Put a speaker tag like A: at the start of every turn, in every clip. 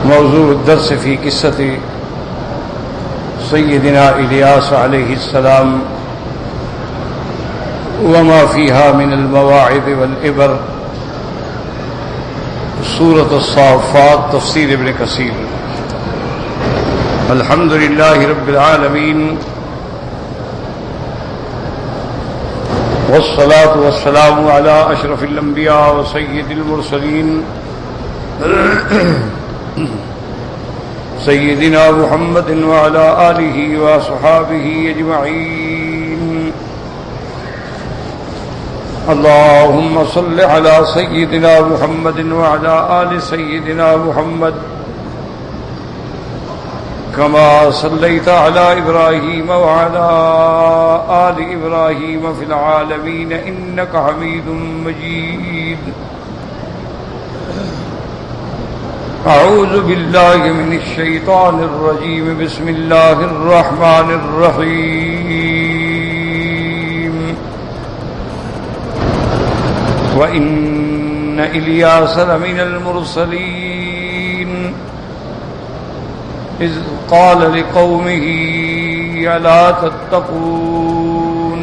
A: موضوع الدرس في قصة سيدنا إلياس عليه السلام وما فيها من المواعظ والعبر، سورة الصافات، تفسير ابن كثير۔ الحمد لله رب العالمين، والصلاة والسلام على أشرف الأنبياء وسيد المرسلين سيدنا محمد وعلى آله وصحابه أجمعين۔ اللهم صل على سيدنا محمد وعلى آل سيدنا محمد كما صليت على إبراهيم وعلى آل إبراهيم في العالمين إنك حميد مجيد۔ أعوذ بالله من الشيطان الرجيم، بسم الله الرحمن الرحيم۔ وإن إلياس لمن المرسلين إذ قال لقومه ألا تتقون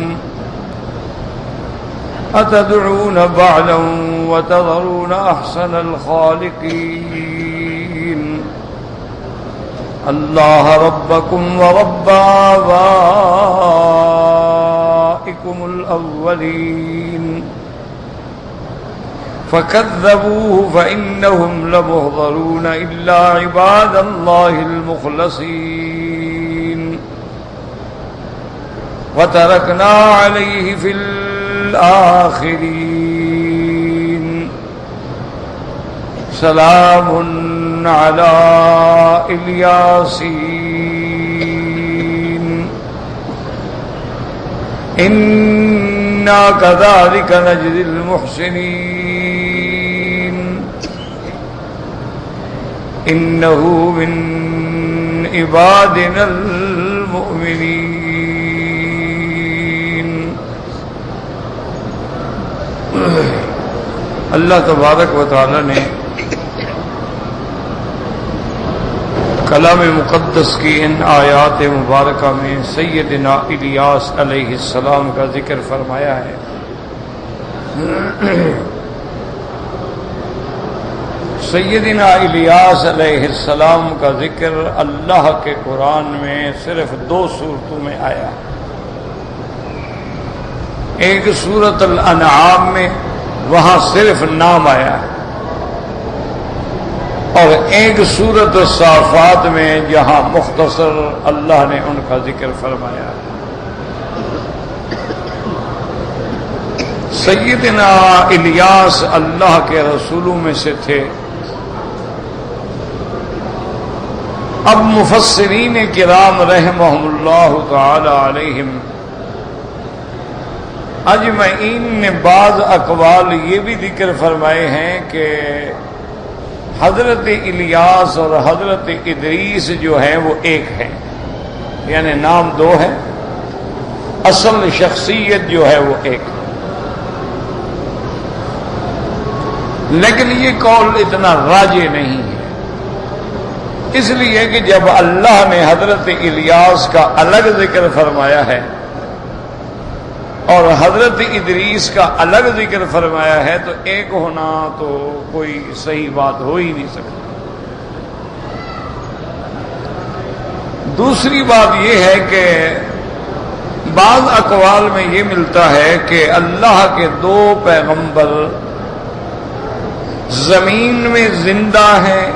A: أتدعون بعلا وتذرون أحسن الخالقين الله ربكم ورب آبائكم الأولين فكذبوه فإنهم لمحضرون إلا عباد الله المخلصين وتركنا عليه في الآخرين سلام على الياسين إنا كذلك نجزي المحسنين إنه من عبادنا المؤمنين۔ اللہ تبارک و تعالی نے کلام مقدس کی ان آیات مبارکہ میں سیدنا الیاس علیہ السلام کا ذکر فرمایا ہے۔ سیدنا الیاس علیہ السلام کا ذکر اللہ کے قرآن میں صرف 2 سورتوں میں آیا ہے۔ ایک سورۃ الانعام میں، وہاں صرف نام آیا ہے، اور ایک سورۃ الصافات میں جہاں مختصر اللہ نے ان کا ذکر فرمایا ہے۔ سیدنا الیاس اللہ کے رسولوں میں سے تھے۔ اب مفسرین کرام رحمہم اللہ تعالی علیہم اجمعین نے بعض اقوال یہ بھی ذکر فرمائے ہیں کہ حضرت الیاس اور حضرت ادریس جو ہیں وہ ایک ہیں، یعنی نام 2 ہے، اصل شخصیت جو ہے وہ ایک ہے۔ لیکن یہ قول اتنا راجح نہیں ہے، اس لیے کہ جب اللہ نے حضرت الیاس کا الگ ذکر فرمایا ہے اور حضرت ادریس کا الگ ذکر فرمایا ہے تو ایک ہونا تو کوئی صحیح بات ہو ہی نہیں سکتی۔ دوسری بات یہ ہے کہ بعض اقوال میں یہ ملتا ہے کہ اللہ کے 2 پیغمبر زمین میں زندہ ہیں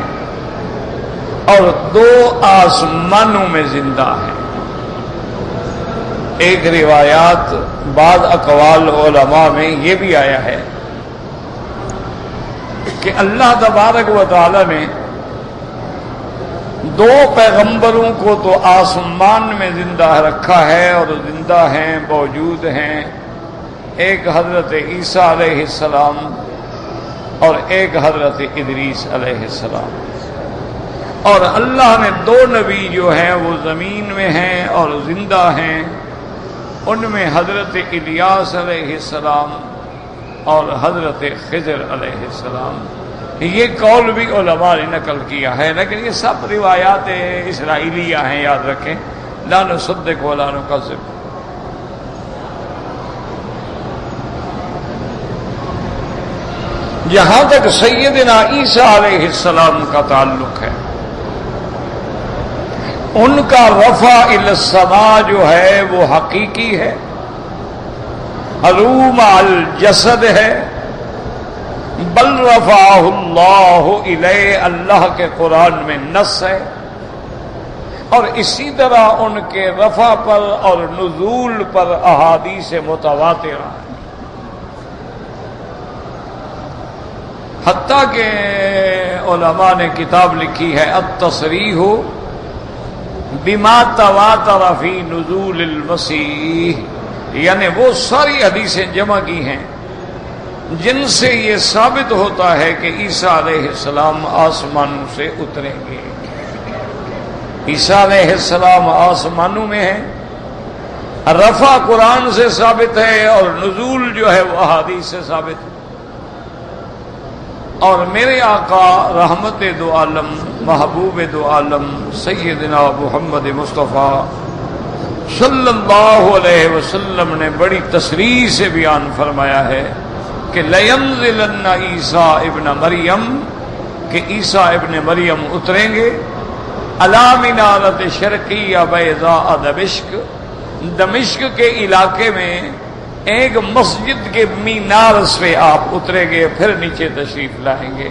A: اور 2 آسمانوں میں زندہ ہیں۔ ایک روایات بعض اقوال علماء میں یہ بھی آیا ہے کہ اللہ تبارک و تعالی نے 2 پیغمبروں کو تو آسمان میں زندہ رکھا ہے اور زندہ ہیں، موجود ہیں، ایک حضرت عیسیٰ علیہ السلام اور ایک حضرت ادریس علیہ السلام، اور اللہ نے 2 نبی جو ہیں وہ زمین میں ہیں اور زندہ ہیں، ان میں حضرت الیاس علیہ السلام اور حضرت خضر علیہ السلام۔ یہ قول بھی علماء نے نقل کیا ہے، لیکن یہ سب روایات اسرائیلیہ ہیں، یاد رکھیں، لا نصدق ولا نکذب۔ جہاں تک سیدنا عیسیٰ علیہ السلام کا تعلق ہے، ان کا رفع الی السماء جو ہے وہ حقیقی ہے، علو مع الجسد ہے، بل رفعہ اللہ الیہ، اللہ کے قرآن میں نص ہے، اور اسی طرح ان کے رفع پر اور نزول پر احادیث متواترہ ہیں، حتیٰ کہ علماء نے کتاب لکھی ہے التصریح بما تواتر فی نزول المسیح، یعنی وہ ساری حدیثیں جمع کی ہیں جن سے یہ ثابت ہوتا ہے کہ عیسیٰ علیہ السلام آسمانوں سے اتریں گے۔ عیسیٰ علیہ السلام آسمانوں میں ہیں، رفع قرآن سے ثابت ہے اور نزول جو ہے وہ احادیث سے ثابت ہے۔ اور میرے آقا رحمت دو عالم، محبوب دو عالم، سیدنا محمد مصطفیٰ صلی اللہ علیہ وسلم نے بڑی تصریح سے بیان فرمایا ہے کہ لَيَنزِلَنَّ عیسیٰ ابن مریم، کہ عیسیٰ ابن مریم اتریں گے، علی منارۃ شرقیہ بیضاء دمشق، دمشق کے علاقے میں ایک مسجد کے مینار پہ آپ اتریں گے، پھر نیچے تشریف لائیں گے۔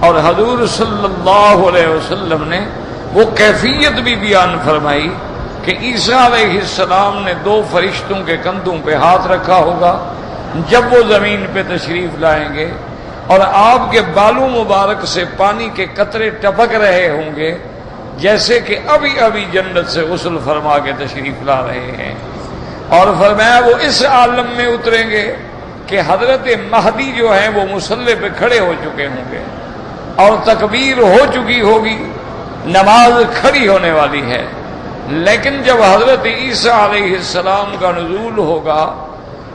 A: اور حضور صلی اللہ علیہ وسلم نے وہ کیفیت بھی بیان فرمائی کہ عیسیٰ علیہ السلام نے دو فرشتوں کے کندھوں پہ ہاتھ رکھا ہوگا جب وہ زمین پہ تشریف لائیں گے، اور آپ کے بالوں مبارک سے پانی کے قطرے ٹپک رہے ہوں گے جیسے کہ ابھی ابھی جنت سے غسل فرما کے تشریف لا رہے ہیں۔ اور فرمایا وہ اس عالم میں اتریں گے کہ حضرت مہدی جو ہیں وہ مصلی پہ کھڑے ہو چکے ہوں گے اور تکبیر ہو چکی ہوگی، نماز کھڑی ہونے والی ہے، لیکن جب حضرت عیسیٰ علیہ السلام کا نزول ہوگا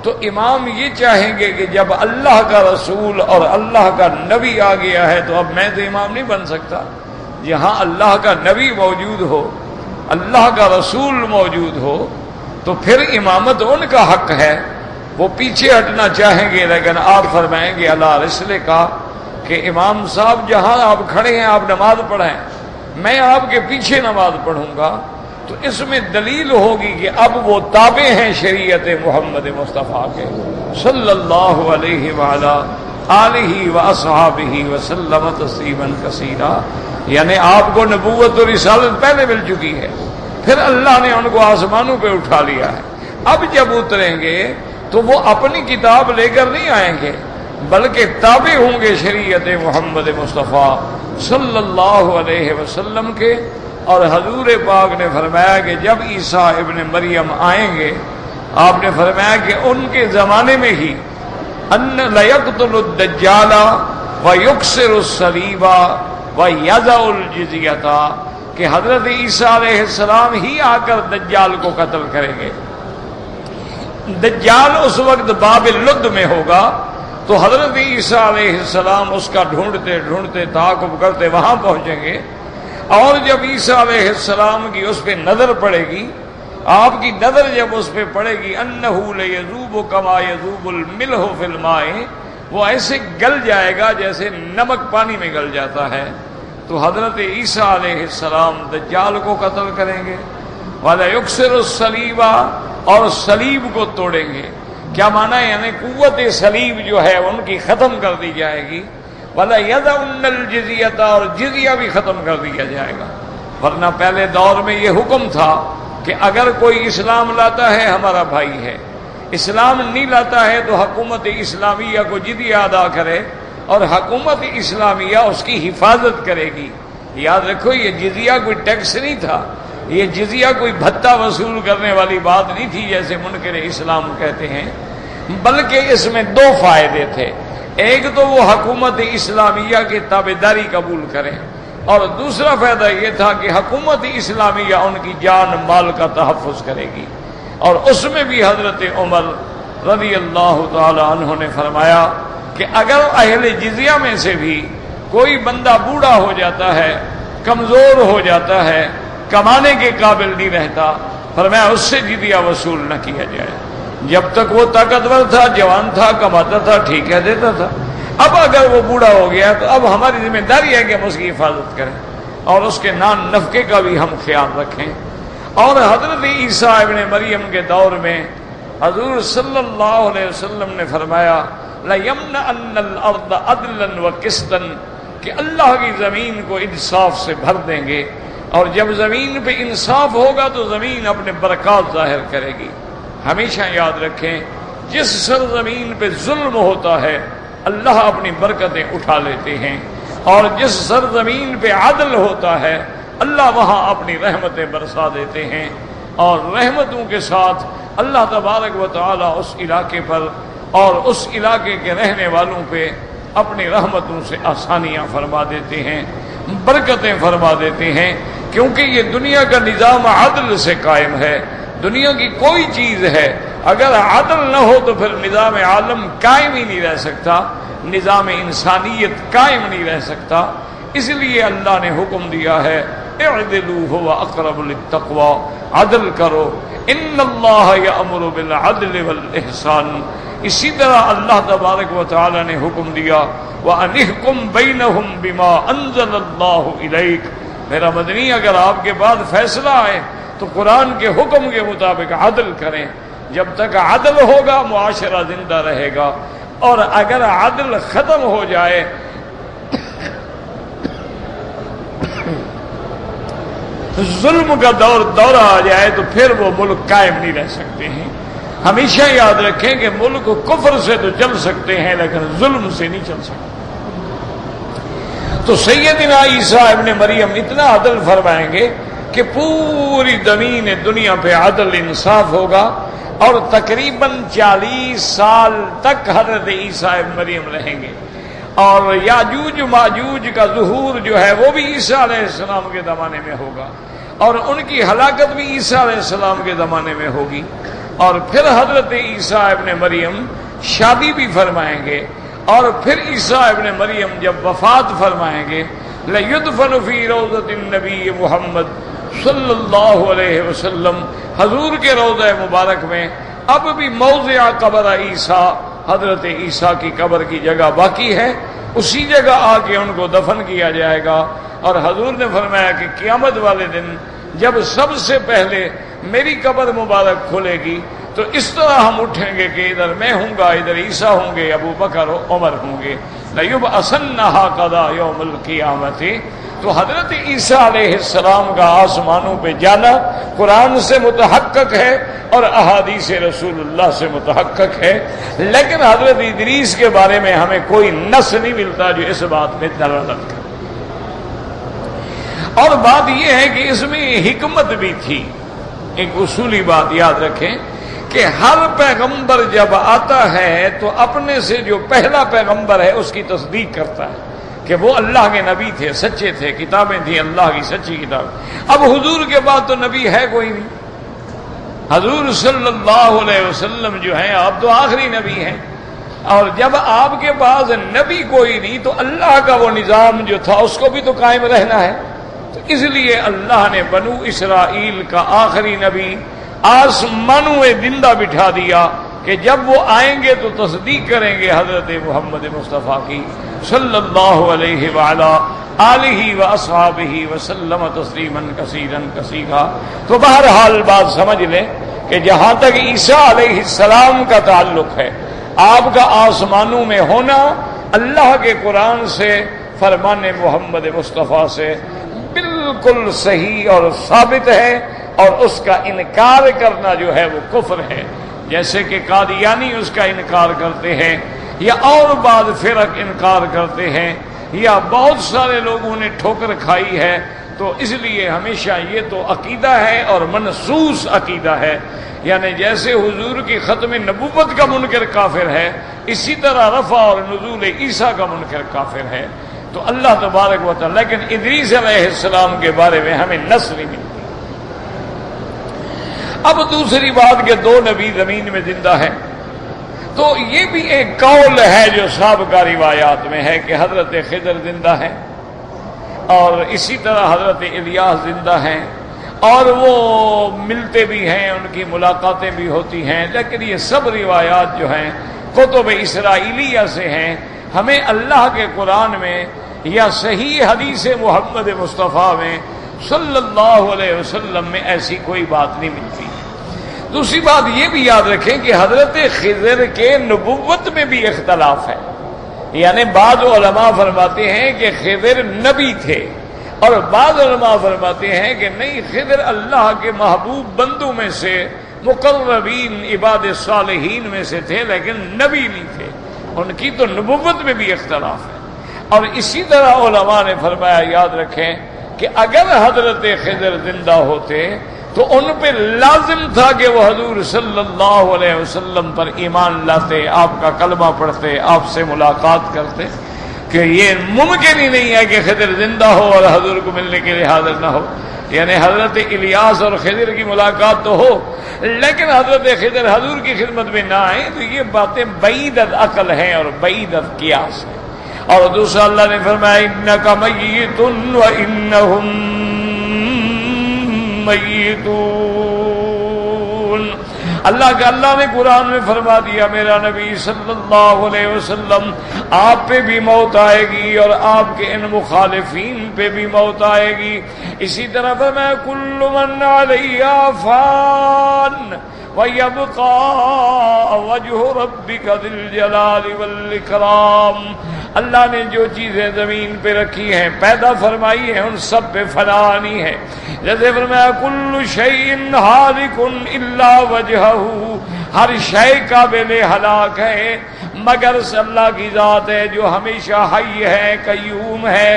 A: تو امام یہ چاہیں گے کہ جب اللہ کا رسول اور اللہ کا نبی آ گیا ہے تو اب میں تو امام نہیں بن سکتا۔ جہاں اللہ کا نبی موجود ہو، اللہ کا رسول موجود ہو، تو پھر امامت ان کا حق ہے، وہ پیچھے ہٹنا چاہیں گے، لیکن آپ فرمائیں گے اللہ رسول کا کہ امام صاحب جہاں آپ کھڑے ہیں آپ نماز پڑھیں، میں آپ کے پیچھے نماز پڑھوں گا۔ تو اس میں دلیل ہوگی کہ اب وہ تابع ہیں شریعت محمد مصطفیٰ کے صلی اللہ علیہ وآلہ آلہ واصحابہ وسلم تسلیما کثیرا، یعنی آپ کو نبوت اور رسالت پہلے مل چکی ہے، پھر اللہ نے ان کو آسمانوں پہ اٹھا لیا ہے۔ اب جب اتریں گے تو وہ اپنی کتاب لے کر نہیں آئیں گے، بلکہ تابع ہوں گے شریعت محمد مصطفیٰ صلی اللہ علیہ وسلم کے۔ اور حضور پاک نے فرمایا کہ جب عیسیٰ ابن مریم آئیں گے، آپ نے فرمایا کہ ان کے زمانے میں ہی ان لیقتل الدجال ویکسر الصلیب ویضع الجزیۃ، کہ حضرت عیسیٰ علیہ السلام ہی آ کر دجال کو قتل کریں گے۔ دجال اس وقت باب لد میں ہوگا، تو حضرت عیسیٰ علیہ السلام اس کا ڈھونڈتے ڈھونڈتے تعاقب کرتے وہاں پہنچیں گے، اور جب عیسیٰ علیہ السلام کی اس پہ نظر پڑے گی، آپ کی نظر جب اس پہ پڑے گی، انہ لیذوب کما یذوب الملح فی الماء، وہ ایسے گل جائے گا جیسے نمک پانی میں گل جاتا ہے، تو حضرت عیسیٰ علیہ السلام دجال کو قتل کریں گے، وَلَا يُكْسِرُ الصَّلِيبَ، اور صلیب کو توڑیں گے۔ کیا معنی ہے؟ یعنی قوت صلیب جو ہے ان کی ختم کر دی جائے گی، وَلَا يَدَعُنَّ الْجِزْيَةَ، اور جزیہ بھی ختم کر دیا جائے گا۔ ورنہ پہلے دور میں یہ حکم تھا کہ اگر کوئی اسلام لاتا ہے ہمارا بھائی ہے، اسلام نہیں لاتا ہے تو حکومت اسلامیہ کو جزیہ ادا کرے، اور حکومت اسلامیہ اس کی حفاظت کرے گی۔ یاد رکھو یہ جزیہ کوئی ٹیکس نہیں تھا، یہ جزیہ کوئی بھتہ وصول کرنے والی بات نہیں تھی جیسے منکر اسلام کہتے ہیں، بلکہ اس میں دو فائدے تھے۔ ایک تو وہ حکومت اسلامیہ کی تابعداری قبول کریں، اور دوسرا فائدہ یہ تھا کہ حکومت اسلامیہ ان کی جان مال کا تحفظ کرے گی۔ اور اس میں بھی حضرت عمر رضی اللہ تعالی عنہ نے فرمایا کہ اگر اہل جزیہ میں سے بھی کوئی بندہ بوڑھا ہو جاتا ہے، کمزور ہو جاتا ہے، کمانے کے قابل نہیں رہتا، فرمایا اس سے جدیہ وصول نہ کیا جائے۔ جب تک وہ طاقتور تھا، جوان تھا، کماتا تھا، ٹھیک ہے دیتا تھا۔ اب اگر وہ بوڑھا ہو گیا تو اب ہماری ذمہ داری ہے کہ ہم اس کی حفاظت کریں اور اس کے نان نفقے کا بھی ہم خیال رکھیں۔ اور حضرت عیسیٰ ابن مریم کے دور میں حضور صلی اللہ علیہ وسلم نے فرمایا لَيَمْنَعَنَّ الْأَرْضَ عَدْلًا وَقِسْطًا، کہ اللہ کی زمین کو انصاف سے بھر دیں گے، اور جب زمین پہ انصاف ہوگا تو زمین اپنے برکات ظاہر کرے گی۔ ہمیشہ یاد رکھیں، جس سرزمین پہ ظلم ہوتا ہے اللہ اپنی برکتیں اٹھا لیتے ہیں، اور جس سرزمین پہ عدل ہوتا ہے اللہ وہاں اپنی رحمتیں برسا دیتے ہیں، اور رحمتوں کے ساتھ اللہ تبارک و تعالی اس علاقے پر اور اس علاقے کے رہنے والوں پہ اپنی رحمتوں سے آسانیاں فرما دیتے ہیں، برکتیں فرما دیتے ہیں، کیونکہ یہ دنیا کا نظام عدل سے قائم ہے۔ دنیا کی کوئی چیز ہے اگر عدل نہ ہو تو پھر نظام عالم قائم ہی نہیں رہ سکتا، نظام انسانیت قائم نہیں رہ سکتا۔ اس لیے اللہ نے حکم دیا ہے اعدلوا هو اقرب للتقوى، عدل کرو، ان اللہ یأمر بالعدل والاحسان۔ اسی طرح اللہ تبارک و تعالی نے حکم دیا وَأَنِحْكُمْ بَيْنَهُمْ بِمَا أَنزَلَ اللَّهُ إِلَيْكَ، میرا مدنی اگر آپ کے بعد فیصلہ آئے تو قرآن کے حکم کے مطابق عدل کریں۔ جب تک عدل ہوگا معاشرہ زندہ رہے گا، اور اگر عدل ختم ہو جائے ظلم کا دورہ آ جائے تو پھر وہ ملک قائم نہیں رہ سکتے ہیں۔ ہمیشہ یاد رکھیں کہ ملک کفر سے تو چل سکتے ہیں لیکن ظلم سے نہیں چل سکتے۔ تو سیدنا عیسیٰ ابن مریم اتنا عدل فرمائیں گے کہ پوری زمین دنیا پہ عدل انصاف ہوگا، اور تقریباً 40 سال تک حضرت عیسیٰ ابن مریم رہیں گے، اور یاجوج ماجوج کا ظہور جو ہے وہ بھی عیسیٰ علیہ السلام کے زمانے میں ہوگا، اور ان کی ہلاکت بھی عیسیٰ علیہ السلام کے زمانے میں ہوگی۔ اور پھر حضرت عیسیٰ ابن مریم شادی بھی فرمائیں گے، اور پھر عیسیٰ ابن مریم جب وفات فرمائیں گے لَيُدْفَنُ فِي رَوْضَةِ النَّبِيِّ محمد صلی اللہ علیہ وسلم، حضور کے روضہ مبارک میں اب بھی موضع قبر عیسیٰ، حضرت عیسیٰ کی قبر کی جگہ باقی ہے، اسی جگہ آ کے ان کو دفن کیا جائے گا۔ اور حضور نے فرمایا کہ قیامت والے دن جب سب سے پہلے میری قبر مبارک کھلے گی تو اس طرح ہم اٹھیں گے کہ ادھر میں ہوں گا، ادھر عیسیٰ ہوں گے، ابو بکر و عمر ہوں گے، لَيُبْعَثَنَّ هَكَذَا يَوْمَ الْقِيَامَةِ۔ تو حضرت عیسیٰ علیہ السلام کا آسمانوں پہ جانا قرآن سے متحقق ہے اور احادیث رسول اللہ سے متحقق ہے، لیکن حضرت ادریس کے بارے میں ہمیں کوئی نص نہیں ملتا جو اس بات میں دلالت کرے۔ اور بات یہ ہے کہ اس میں حکمت بھی تھی۔ ایک اصولی بات یاد رکھیں کہ ہر پیغمبر جب آتا ہے تو اپنے سے جو پہلا پیغمبر ہے اس کی تصدیق کرتا ہے کہ وہ اللہ کے نبی تھے، سچے تھے، کتابیں تھیں اللہ کی سچی کتاب۔ اب حضور کے بعد تو نبی ہے کوئی نہیں، حضور صلی اللہ علیہ وسلم جو ہیں آپ تو آخری نبی ہیں، اور جب آپ کے پاس نبی کوئی نہیں تو اللہ کا وہ نظام جو تھا اس کو بھی تو قائم رہنا ہے۔ تو اس لیے اللہ نے بنو اسرائیل کا آخری نبی آسمانوں میں زندہ بٹھا دیا کہ جب وہ آئیں گے تو تصدیق کریں گے حضرت محمد مصطفیٰ کی صلی اللہ علیہ وعلا آلہ و اصحابہ وسلم تسلیما کثیرا کثیرا۔ تو بہرحال بات سمجھ لیں کہ جہاں تک عیسیٰ علیہ السلام کا تعلق ہے، آپ کا آسمانوں میں ہونا اللہ کے قرآن سے، فرمان محمد مصطفیٰ سے بالکل صحیح اور ثابت ہے، اور اس کا انکار کرنا جو ہے وہ کفر ہے، جیسے کہ قادیانی اس کا انکار کرتے ہیں، یا اور بعض فرق انکار کرتے ہیں، یا بہت سارے لوگوں نے ٹھوکر کھائی ہے۔ تو اس لیے ہمیشہ یہ تو عقیدہ ہے اور منسوس عقیدہ ہے، یعنی جیسے حضور کی ختم نبوت کا منکر کافر ہے، اسی طرح رفع اور نزول عیسیٰ کا منکر کافر ہے۔ تو اللہ تبارک و تعالی، لیکن ادریس علیہ السلام کے بارے میں ہمیں نص نہیں ملتی۔ اب دوسری بات کہ دو نبی زمین میں زندہ ہیں، تو یہ بھی ایک قول ہے جو سابقہ روایات میں ہے کہ حضرت خضر زندہ ہے، اور اسی طرح حضرت الیاس زندہ ہیں، اور وہ ملتے بھی ہیں، ان کی ملاقاتیں بھی ہوتی ہیں، لیکن یہ سب روایات جو ہیں کتب اسرائیلیہ سے ہیں۔ ہمیں اللہ کے قرآن میں یا صحیح حدیث محمد مصطفیٰ میں صلی اللہ علیہ وسلم میں ایسی کوئی بات نہیں ملتی۔ دوسری بات یہ بھی یاد رکھیں کہ حضرت خضر کے نبوت میں بھی اختلاف ہے، یعنی بعض علماء فرماتے ہیں کہ خضر نبی تھے، اور بعض علماء فرماتے ہیں کہ نہیں، خضر اللہ کے محبوب بندوں میں سے، مقربین عباد صالحین میں سے تھے، لیکن نبی نہیں تھے، ان کی تو نبوت میں بھی اختلاف ہے۔ اور اسی طرح علماء نے فرمایا، یاد رکھیں کہ اگر حضرت خضر زندہ ہوتے تو ان پہ لازم تھا کہ وہ حضور صلی اللہ علیہ وسلم پر ایمان لاتے، آپ کا کلمہ پڑھتے، آپ سے ملاقات کرتے، کہ یہ ممکن ہی نہیں ہے کہ خضر زندہ ہو اور حضور کو ملنے کے لیے حاضر نہ ہو۔ یعنی حضرت الیاس اور خضر کی ملاقات تو ہو، لیکن حضرت خضر حضور کی خدمت میں نہ آئے، تو یہ باتیں بعید العقل ہیں اور بعید القیاس ہیں۔ اور دوسرا اللہ نے فرمایا انک میت وانہم میتون۔ اللہ نے قرآن میں فرما دیا، میرا نبی صلی اللہ علیہ وسلم، آپ پہ بھی موت آئے گی اور آپ کے ان مخالفین پہ بھی موت آئے گی۔ اسی طرح فرمایا کل من علیہا فان وَيَبْقَى وَجْهُ رَبِّكَ ذِي الْجَلَالِ وَالْإِكْرَامِ۔ اللہ نے جو چیزیں زمین پہ رکھی ہیں، پیدا فرمائی ہیں، ان سب پہ فنا آنی ہے۔ جیسے فرمایا کُلُّ شَيْءٍ هَالِكٌ إِلَّا وَجْهَهُ، ہر شے قابل ہلاک ہے مگر اللہ کی ذات ہے جو ہمیشہ حی ہے، قیوم ہے،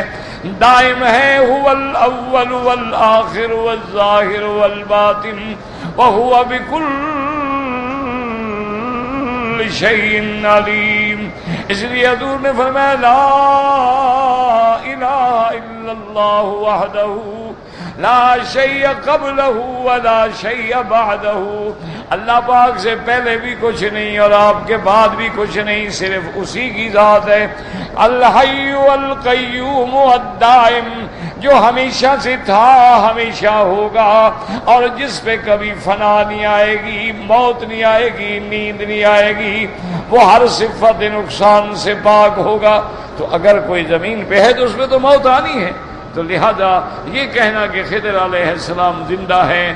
A: دائم ہے۔ هو الأول والآخر والظاہر والباطن وهو بكل شيء علیم۔ اس لیے حضور نے فرمایا لا الہ الا اللہ وحدہ لا شیء قبلہ ولا شیء بعدہ۔ اللہ پاک سے پہلے بھی کچھ نہیں اور آپ کے بعد بھی کچھ نہیں، صرف اسی کی ذات ہے۔ الحی القیوم الدائم، جو ہمیشہ سے تھا، ہمیشہ ہوگا، اور جس پہ کبھی فنا نہیں آئے گی، موت نہیں آئے گی، نیند نہیں آئے گی، وہ ہر صفت نقصان سے پاک ہوگا۔ تو اگر کوئی زمین پہ ہے تو اس پہ تو موت آنی ہے۔ تو لہذا یہ کہنا کہ خضر علیہ السلام زندہ ہیں،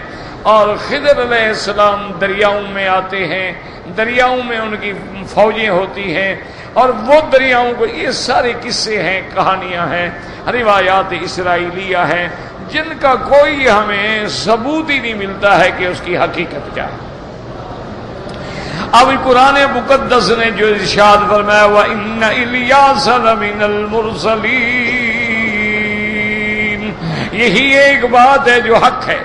A: اور خضر علیہ السلام دریاؤں میں آتے ہیں، دریاؤں میں ان کی فوجیں ہوتی ہیں، اور وہ دریاؤں کو، یہ سارے قصے ہیں، کہانیاں ہیں، روایات اسرائیلیہ ہیں، جن کا کوئی ہمیں ثبوت ہی نہیں ملتا ہے کہ اس کی حقیقت کیا ہے۔ اب قرآن مقدس نے جو ارشاد فرمایا وَإِنَّ إِلْيَاسَ لَمِنَ الْمُرْسَلِينَ، یہی ایک بات ہے جو حق ہے،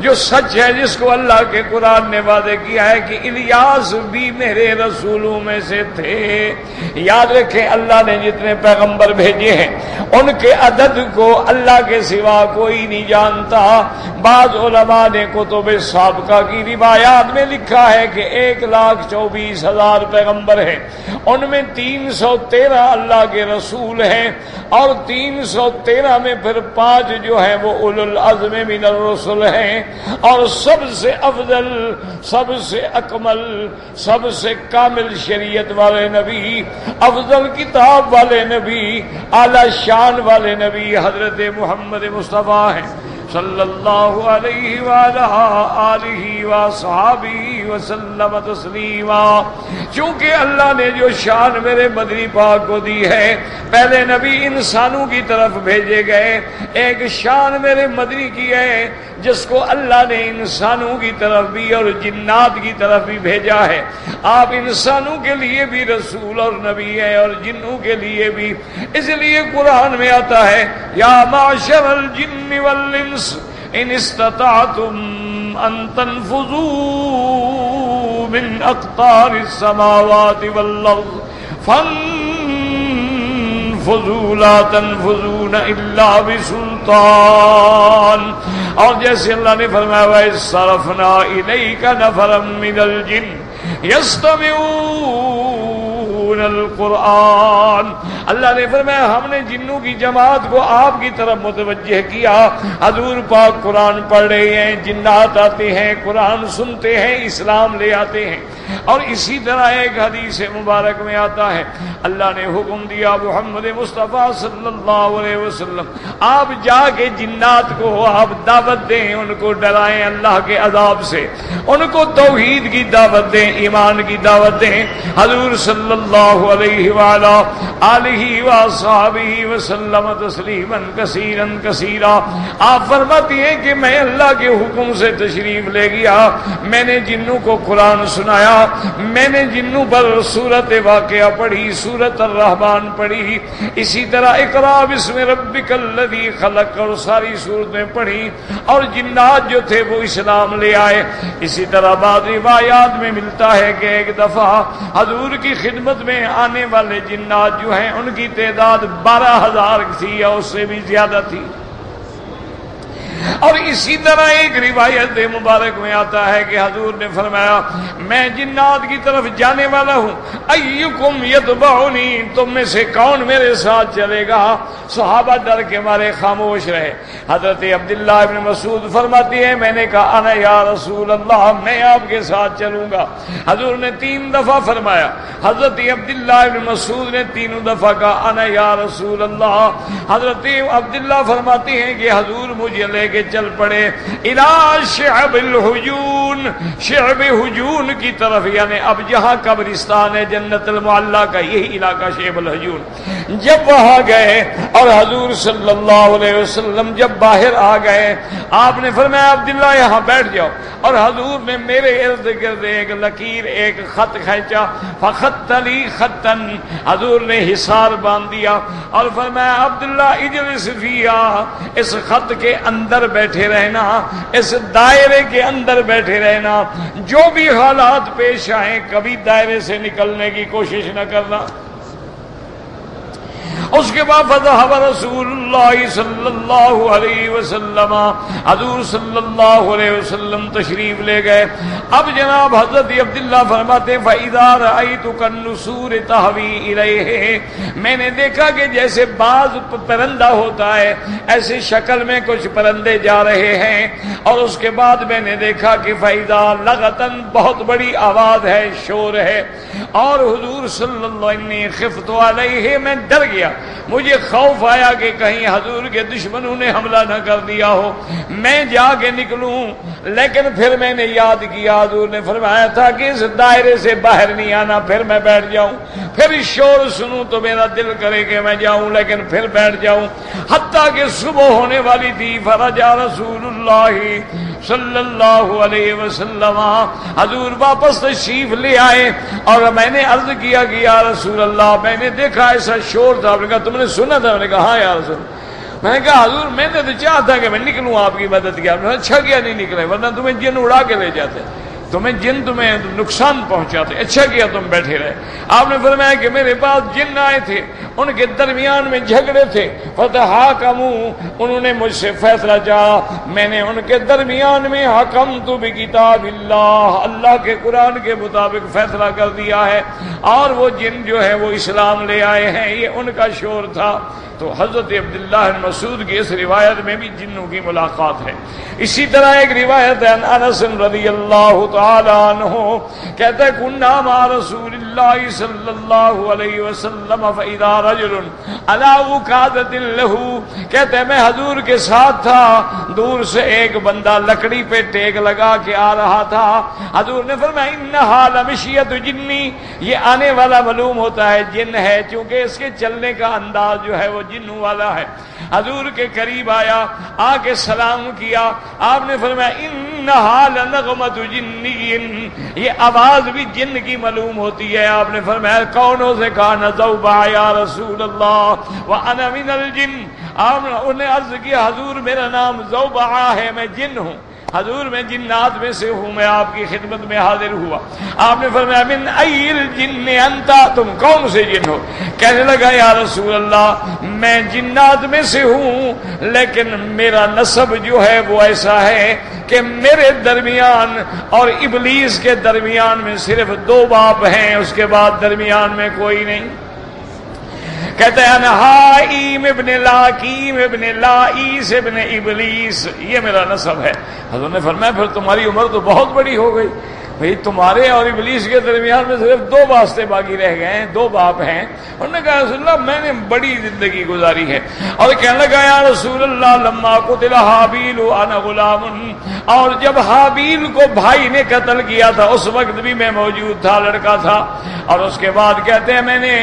A: جو سچ ہے، جس کو اللہ کے قرآن نے وعدے کیا ہے کہ الیاس بھی میرے رسولوں میں سے تھے۔ یاد رکھیں اللہ نے جتنے پیغمبر بھیجے ہیں ان کے عدد کو اللہ کے سوا کوئی نہیں جانتا۔ بعض علماء نے کتب سابقہ کی روایات میں لکھا ہے کہ 1,24,000 پیغمبر ہیں، ان میں 313 اللہ کے رسول ہیں، اور 313 میں پھر 5 جو ہیں وہ اولو العزم من الرسل ہیں، اور سب سے افضل، سب سے اکمل، سب سے کامل شریعت والے نبی، افضل کتاب والے نبی، اعلی شان والے نبی حضرت محمد مصطفیٰ ہیں صلی اللہ علیہ وآلہ آلہ وصحابہ وسلم تسلیما۔ چونکہ اللہ نے جو شان میرے مدنی پاک کو دی ہے، پہلے نبی انسانوں کی طرف بھیجے گئے، ایک شان میرے مدنی کی ہے جس کو اللہ نے انسانوں کی طرف بھی اور جنات کی طرف بھی بھیجا ہے۔ آپ انسانوں کے لیے بھی رسول اور نبی ہیں اور جنوں کے لیے بھی۔ اس لیے قرآن میں آتا ہے یا معشر الجن والانس ان استطعتم ان تنفذوا من اقطار السماوات والارض فانفذوا لا تنفذون الا بسلطان۔ اور جیسے اللہ نے فرمایا وَإِذْ صَرَفْنَا إِلَيْكَ نَفَرًا مِنَ الْجِنِّ یستمعون القرآن، اللہ نے فرمایا ہم نے جنوں کی جماعت کو آپ کی طرف متوجہ کیا، حضور پاک قرآن پڑھ رہے ہیں، جنات آتے ہیں، قرآن سنتے ہیں، اسلام لے آتے ہیں۔ اور اسی طرح ایک حدیث مبارک میں آتا ہے اللہ نے حکم دیا محمد مصطفیٰ صلی اللہ علیہ وسلم آپ جا کے جنات کو آپ دعوت دیں، ان کو ڈرائیں اللہ کے عذاب سے، ان کو توحید کی دعوت دیں، ایمان کی دعوت دیں۔ حضور صلی اللہ علیہ وآلہ آلہ وصحبہ وسلم تسلیما کثیرا کثیرا، آپ فرماتی ہیں کہ میں اللہ کے حکم سے تشریف لے گیا، میں نے جنوں کو قرآن سنایا، میں نے جنوں پر سورت واقعہ پڑھی، سورت الرحمن پڑھی، اسی طرح اقرا بسم ربک الذی خلق اور ساری صورتیں پڑھی، اور جنات جو تھے وہ اسلام لے آئے۔ اسی طرح بعض روایات میں ملتا ہے کہ ایک دفعہ حضور کی خدمت میں آنے والے جنات جو ہیں ان کی تعداد 12,000 تھی یا اس سے بھی زیادہ تھی۔ اور اسی طرح ایک روایت مبارک میں آتا ہے کہ حضور نے فرمایا میں جنات کی طرف جانے والا ہوں، ایکم یتبعنی، تم میں سے کون میرے ساتھ چلے گا؟ صحابہ ڈر کے مارے خاموش رہے۔ حضرت عبداللہ ابن مسعود فرماتی ہے میں نے کہا انا یا رسول اللہ، میں آپ کے ساتھ چلوں گا۔ حضور نے 3 دفعہ فرمایا، حضرت عبداللہ ابن مسعود نے 3 دفعہ کہا انا یا رسول اللہ۔ حضرت عبداللہ فرماتی ہیں کہ حضور مجھے لے کے چل پڑے الی شعب الحجون، شعب حجون کی طرف، یعنی اب جہاں قبرستان ہے جنت المعلی کا یہی علاقہ شعب الحجون۔ جب وہاں گئے اور حضور صلی اللہ علیہ وسلم جب باہر آ گئے، آپ نے فرمایا عبداللہ یہاں بیٹھ جاؤ، اور حضور نے میرے ارد گرد ایک لکیر، ایک خط کھینچا، فخط لی خطن، حضور نے حصار باندھ دیا اور فرمایا عبداللہ اجلس فیہا، اس خط کے اندر بیٹھے رہنا، اس دائرے کے اندر بیٹھے رہنا، جو بھی حالات پیش آئیں کبھی دائرے سے نکلنے کی کوشش نہ کرنا۔ اس کے بعد فذهب رسول اللہ صلی اللہ علیہ وسلم، حضور صلی اللہ علیہ وسلم تشریف لے گئے۔ اب جناب حضرت عبداللہ فرماتے فإذا رأيت كالنسور تهوي إليه، میں نے دیکھا کہ جیسے باز پرندہ ہوتا ہے ایسی شکل میں کچھ پرندے جا رہے ہیں، اور اس کے بعد میں نے دیکھا کہ فإذا لغتن، بہت بڑی آواز ہے، شور ہے، اور حضور صلی اللہ علیہ وسلم خفت علیہ، میں ڈر گیا، مجھے خوف آیا کہ کہیں حضور کے دشمنوں نے حملہ نہ کر دیا ہو، میں جا کے نکلوں، لیکن پھر میں نے یاد کیا حضور نے فرمایا تھا کہ اس دائرے سے باہر نہیں آنا، پھر میں بیٹھ جاؤں، پھر شور سنوں تو میرا دل کرے کہ میں جاؤں لیکن پھر بیٹھ جاؤں، حتیٰ کہ صبح ہونے والی تھی۔ فرجع رسول اللہ صلی اللہ علیہ وسلم، حضور واپس تشریف لے آئے، اور میں نے عرض کیا کہ یا رسول اللہ میں نے دیکھا ایسا شور تھا۔ آپ نے کہا تم نے سنا تھا؟ میں نے کہا ہاں یا رسول اللہ۔ میں نے کہا حضور میں نے تو چاہا تھا کہ میں نکلوں آپ کی مدد کیا، اچھا کیا نہیں نکلے، ورنہ تمہیں جن اڑا کے لے جاتے، تمہیں نقصان پہنچاتے، اچھا کیا تم بیٹھے رہے۔ آپ نے فرمایا کہ میرے پاس جن آئے تھے، ان کے درمیان میں جھگڑے تھے، فتحاکموا، انہوں نے مجھ سے فیصلہ چاہا، میں نے ان کے درمیان میں حکمت بکتاب اللہ، اللہ کے قرآن کے مطابق فیصلہ کر دیا ہے، اور وہ جن جو ہے وہ اسلام لے آئے ہیں، یہ ان کا شور تھا۔ تو حضرت عبداللہ بن مسعود کی اس روایت میں بھی جنوں کی ملاقات ہے۔ اسی طرح ایک روایت ہے انس رضی اللہ تعالی عنہ کہتا ہے کنا مع رسول اللہ صلی اللہ علیہ وسلم فاذا رجل علی وکادۃ له، کہتے ہیں میں حضور کے ساتھ تھا، دور سے ایک بندہ لکڑی پہ ٹیک لگا کے آ رہا تھا، حضور نے فرمایا انھا لمشیۃ جنی، یہ آنے والا معلوم ہوتا ہے جن ہے، چونکہ اس کے چلنے کا انداز جو ہے وہ جنوں والا ہے۔ حضور کے قریب آیا، آ کے سلام کیا، آپ نے فرمایا انھا لنغمۃ جنی، یہ آواز بھی جن کی معلوم ہوتی ہے۔ آپ نے فرمایا کونوں سے کہا نذوبا یا رسول اللہ وانا من الجن، آپ نے عرض کیا حضور میرا نام زوبعہ ہے، میں جن ہوں۔ حضور میں جنات میں سے ہوں، میں آپ کی خدمت میں حاضر ہوا۔ آپ نے فرمایا من ای الجن انت، تم کون سے جن ہو؟ کہنے لگا یا رسول اللہ میں جنات میں سے ہوں، لیکن میرا نسب جو ہے وہ ایسا ہے کہ میرے درمیان اور ابلیس کے درمیان میں صرف 2 باپ ہیں، اس کے بعد درمیان میں کوئی نہیں۔ کہتے ہیں حائیم ابن لاکیم ابن لائیس ابن ابلیس، یہ میرا نسب ہے۔ حضور نے فرمایا پھر تمہاری عمر تو بہت بڑی ہو گئی، بھئی تمہارے اور ابلیس کے درمیان میں صرف 2 واسطے باقی رہ گئے ہیں، 2 باپ ہیں۔ انہوں نے کہا رسول اللہ میں نے بڑی زندگی گزاری ہے، اور کہنے لگا یا رسول اللہ لما قتل حابیل انا غلام، اور جب حابیل کو بھائی نے قتل کیا تھا اس وقت بھی میں موجود تھا، لڑکا تھا۔ اور اس کے بعد کہتے ہیں میں نے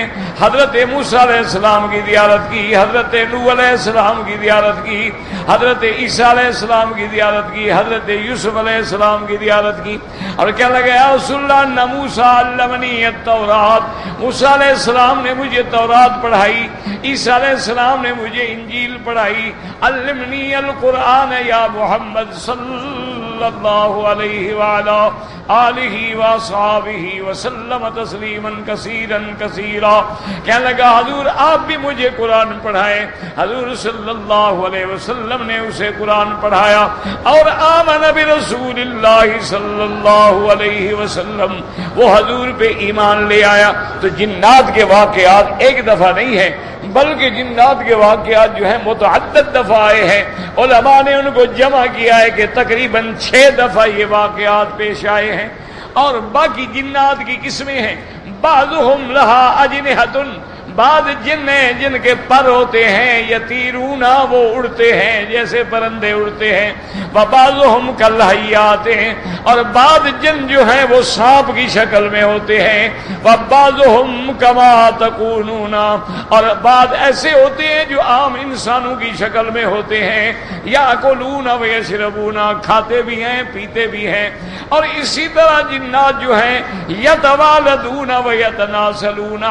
A: حضرت موسیٰ علیہ السلام کی زیارت کی، حضرت نوح علیہ السلام کی زیارت کی، حضرت عیسیٰ علیہ السلام کی زیارت کی، حضرت یوسف علیہ السلام کی زیارت کی۔ اور کہنے لگا یا رسول اللہ ان موسیٰ علمنی التورات، موسیٰ علیہ السلام نے مجھے تورات پڑھائی، عیسیٰ علیہ السلام نے مجھے انجیل پڑھائی، علمنی القرآن یا محمد صلی اللہ علیہ وآلہ آلہ وصحبہ وسلم تسلیما کثیرا کثیرا۔ کہنے لگا حضور آپ بھی مجھے قرآن پڑھائیں۔ حضور صلی اللہ علیہ وسلم نے اسے قرآن پڑھایا، اور آمن برسول اللہ صلی اللہ علیہ وسلم، وہ حضور پہ ایمان لے آیا۔ تو جنات کے واقعات ایک دفعہ نہیں ہیں، بلکہ جنات کے واقعات جو ہیں متعدد دفعہ آئے ہیں۔ علماء نے ان کو جمع کیا ہے کہ تقریباً 6 دفعہ یہ واقعات پیش آئے ہیں۔ اور باقی جنات کی قسمیں ہیں، بعضهم لها اجنحۃ، بعض جن ہیں جن کے پر ہوتے ہیں، یطیرون وہ اڑتے ہیں جیسے پرندے اڑتے ہیں، وبعضهم کالحیات، اور بعض جن جو ہیں وہ سانپ کی شکل میں ہوتے ہیں، وبعضهم کما تکونون، اور بعض ایسے ہوتے ہیں جو عام انسانوں کی شکل میں ہوتے ہیں، یاکلون ویشربون، کھاتے بھی ہیں پیتے بھی ہیں۔ اور اسی طرح جنات جو ہیں یتوالدون ویتناسلون،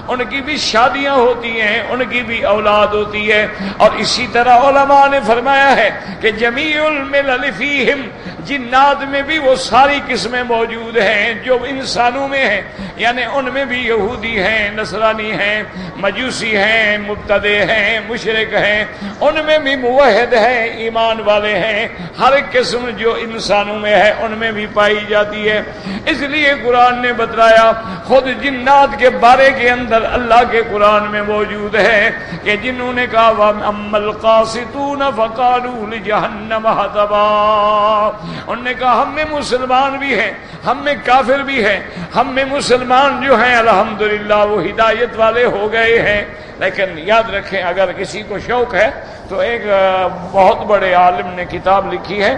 A: ان کی بھی شادیاں ہوتی ہیں، ان کی بھی اولاد ہوتی ہے۔ اور اسی طرح علماء نے فرمایا ہے کہ جمیع الملل فیہم، جنات میں بھی وہ ساری قسمیں موجود ہیں جو انسانوں میں ہیں، یعنی ان میں بھی یہودی ہیں، نصرانی ہیں، مجوسی ہیں، مبتدع ہیں، مشرک ہیں، ان میں بھی موحد ہیں، ایمان والے ہیں، ہر قسم جو انسانوں میں ہے ان میں بھی پائی جاتی ہے۔ اس لیے قرآن نے بتلایا، خود جنات کے بارے کے اندر اللہ کے قرآن میں موجود ہے کہ جنہوں نے کہا وَأَمَّا الْقَاسِطُونَ فَقَالُوا لِجَهَنَّمَ حَطَبًا، انہوں نے کہا ہم میں مسلمان بھی ہیں، ہم میں کافر بھی ہیں، ہم میں مسلمان جو ہیں الحمدللہ وہ ہدایت والے ہو گئے ہیں۔ لیکن یاد رکھیں اگر کسی کو شوق ہے تو ایک بہت بڑے عالم نے کتاب لکھی ہے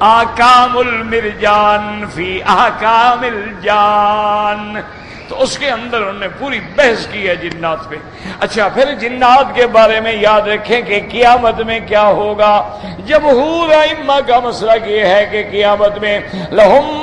A: احکام المرجان فی احکام الجان، تو اس کے اندر انہوں نے پوری بحث کی ہے جنات پہ۔ اچھا پھر جنات کے بارے میں یاد رکھیں کہ قیامت میں کیا ہوگا۔ جمہور ائمہ کا مسلک یہ ہے کہ قیامت میں لہم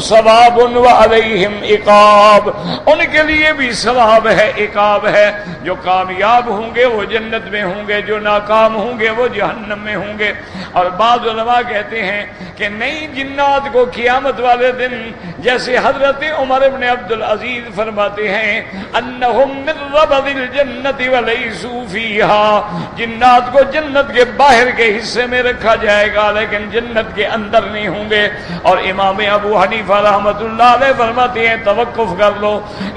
A: ثواب و علیہم عقاب، ان کے لیے بھی ثواب ہے عقاب ہے، جو کامیاب ہوں گے وہ جنت میں ہوں گے، جو ناکام ہوں گے وہ جہنم میں ہوں گے۔ اور بعض علماء کہتے ہیں کہ نہیں، جنات کو قیامت والے دن جیسے حضرت عمر بن عبد العزیز فرماتے ہیں انہم من ربض الجنت ولیسوا فیہا، جنات کو جنت کے باہر کے حصے میں رکھا جائے گا لیکن جنت کے اندر نہیں ہوں گے۔ اور امام ابو حنیفہ رحمۃ اللہ علیہ فرماتے ہیں توقف کر لو،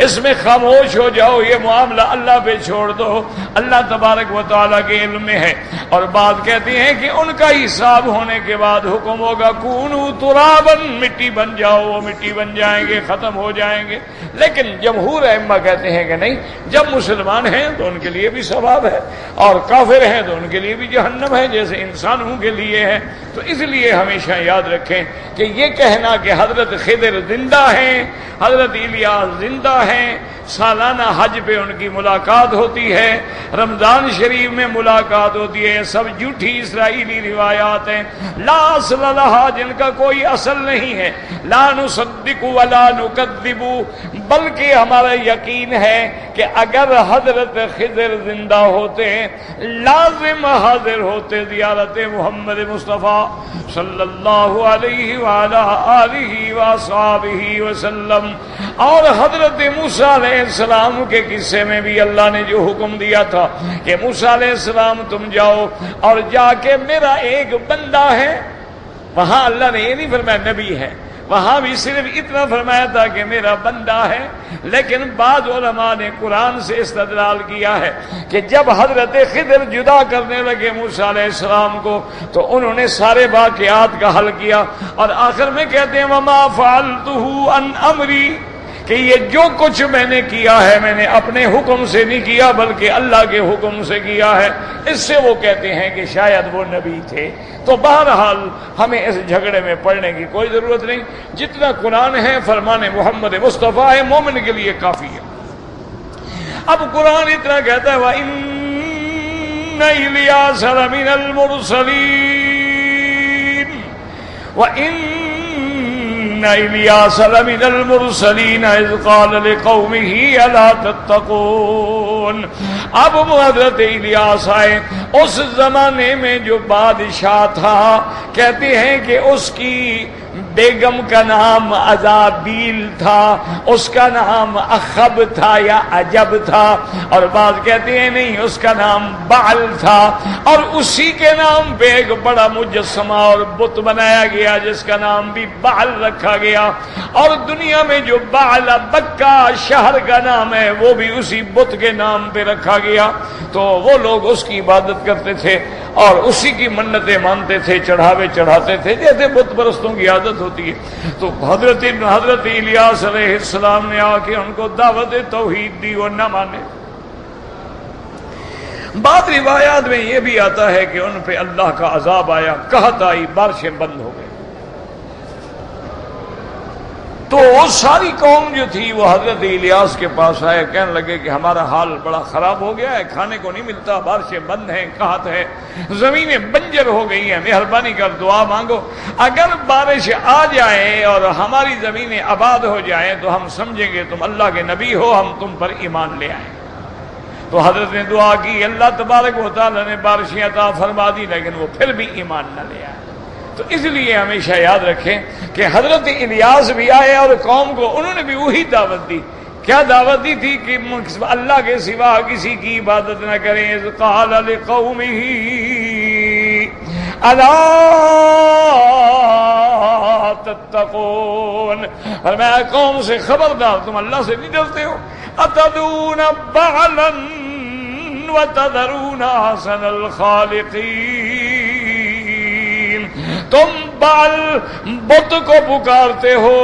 A: اس میں خاموش ہو جاؤ، یہ معاملہ اللہ پہ چھوڑ دو، اللہ تبارک و تعالیٰ کے علم میں ہے۔ اور بات کہتے ہیں کہ ان کا حساب ہونے کے بعد حکم ہوگا کونوا ترابا، مٹی بن جاؤ، وہ مٹی بن جائیں گے، ختم ہو جائیں گے۔ لیکن جمہور ائمہ کہتے ہیں کہ نہیں، جب مسلمان ہیں تو ان کے لیے بھی ثواب ہے، اور کافر ہیں تو ان کے لیے بھی جہنم ہے جیسے انسانوں کے لیے ہے۔ تو اس لیے ہمیشہ یاد رکھیں کہ یہ کہنا کہ حضرت خضر زندہ ہیں، حضرت الیاس زندہ ہیں، سالانہ حج پہ ان کی ملاقات ہوتی ہے، رمضان شریف میں ملاقات ہوتی ہے، سب جھوٹی اسرائیلی روایات ہیں، لا اصل لہا، جن کا کوئی اصل نہیں ہے، لا نصدق ولا نکذب بلکہ ہمارا یقین ہے کہ اگر حضرت خضر زندہ ہوتے لازم حاضر ہوتے زیارت محمد مصطفیٰ صلی اللہ علیہ وآلہ آلہ وصحبہ وسلم. اور حضرت موسیٰ علیہ السلام کے قصے میں بھی اللہ نے جو حکم دیا تھا کہ موسیٰ علیہ السلام تم جاؤ اور جا کے میرا ایک بندہ ہے، وہاں اللہ نے یہ نہیں فرمایا نبی ہے، وہاں بھی صرف اتنا فرمایا تھا کہ میرا بندہ ہے. لیکن بعض علماء نے قرآن سے استدلال کیا ہے کہ جب حضرت خضر جدا کرنے لگے موسیٰ علیہ السلام کو تو انہوں نے سارے واقعات کا حل کیا اور آخر میں کہتے ہیں وما فعلتہ عن امری، کہ یہ جو کچھ میں نے کیا ہے میں نے اپنے حکم سے نہیں کیا بلکہ اللہ کے حکم سے کیا ہے. اس سے وہ کہتے ہیں کہ شاید وہ نبی تھے. تو بہرحال ہمیں اس جھگڑے میں پڑنے کی کوئی ضرورت نہیں، جتنا قرآن ہے فرمان محمد مصطفیٰ ہے مومن کے لیے کافی ہے. اب قرآن اتنا کہتا ہے وَإِنَّ إِلْيَاسَ لَمِنَ الْمُرْسَلِينَ وَإِنَّ إِلْيَاسَ لَمِنَ الْمُرْسَلِينَ إِذْ قَالَ لِقَوْمِهِ أَلَا تَتَّقُونَ. اب حضرت الیاس آئے، اس زمانے میں جو بادشاہ تھا کہتے ہیں کہ اس کی بیگم کا نام ازابیل تھا، اس کا نام اخب تھا یا عجب تھا، اور بعض کہتے ہیں نہیں اس کا نام بعل تھا، اور اسی کے نام پہ ایک بڑا مجسمہ اور بت بنایا گیا جس کا نام بھی بعل رکھا گیا. اور دنیا میں جو بعل بکہ شہر کا نام ہے وہ بھی اسی بت کے نام پہ رکھا گیا. تو وہ لوگ اس کی عبادت کرتے تھے اور اسی کی منتیں مانتے تھے، چڑھاوے چڑھاتے تھے جیسے بت پرستوں کی عادت ہوتی ہے. تو حضرت الیاس علیہ السلام نے آ کے ان کو دعوت توحید دی، وہ نہ مانے. بعض روایات میں یہ بھی آتا ہے کہ ان پہ اللہ کا عذاب آیا، قحط آئی، بارشیں بند ہو گئی. تو وہ ساری قوم جو تھی وہ حضرت الیاس کے پاس آئے، کہنے لگے کہ ہمارا حال بڑا خراب ہو گیا ہے، کھانے کو نہیں ملتا، بارشیں بند ہیں، قحط ہے، زمینیں بنجر ہو گئی ہیں، مہربانی کر دعا مانگو. اگر بارش آ جائے اور ہماری زمینیں آباد ہو جائیں تو ہم سمجھیں گے تم اللہ کے نبی ہو، ہم تم پر ایمان لے آئیں. تو حضرت نے دعا کی، اللہ تبارک و تعالیٰ نے بارشیں عطا فرما دی، لیکن وہ پھر بھی ایمان نہ لے آئے. تو اس لیے ہمیشہ یاد رکھیں کہ حضرت الیاس بھی آئے اور قوم کو انہوں نے بھی وہی دعوت دی. کیا دعوت دی تھی؟ کہ اللہ کے سوا کسی کی عبادت نہ کریں. اذ قال لقومه الا تتقون، فرمایا قوم سے خبردار تم اللہ سے نہیں ڈرتے ہو. اتدعون بعلا وتذرون احسن الخالقین، تم بعل بت کو پکارتے ہو،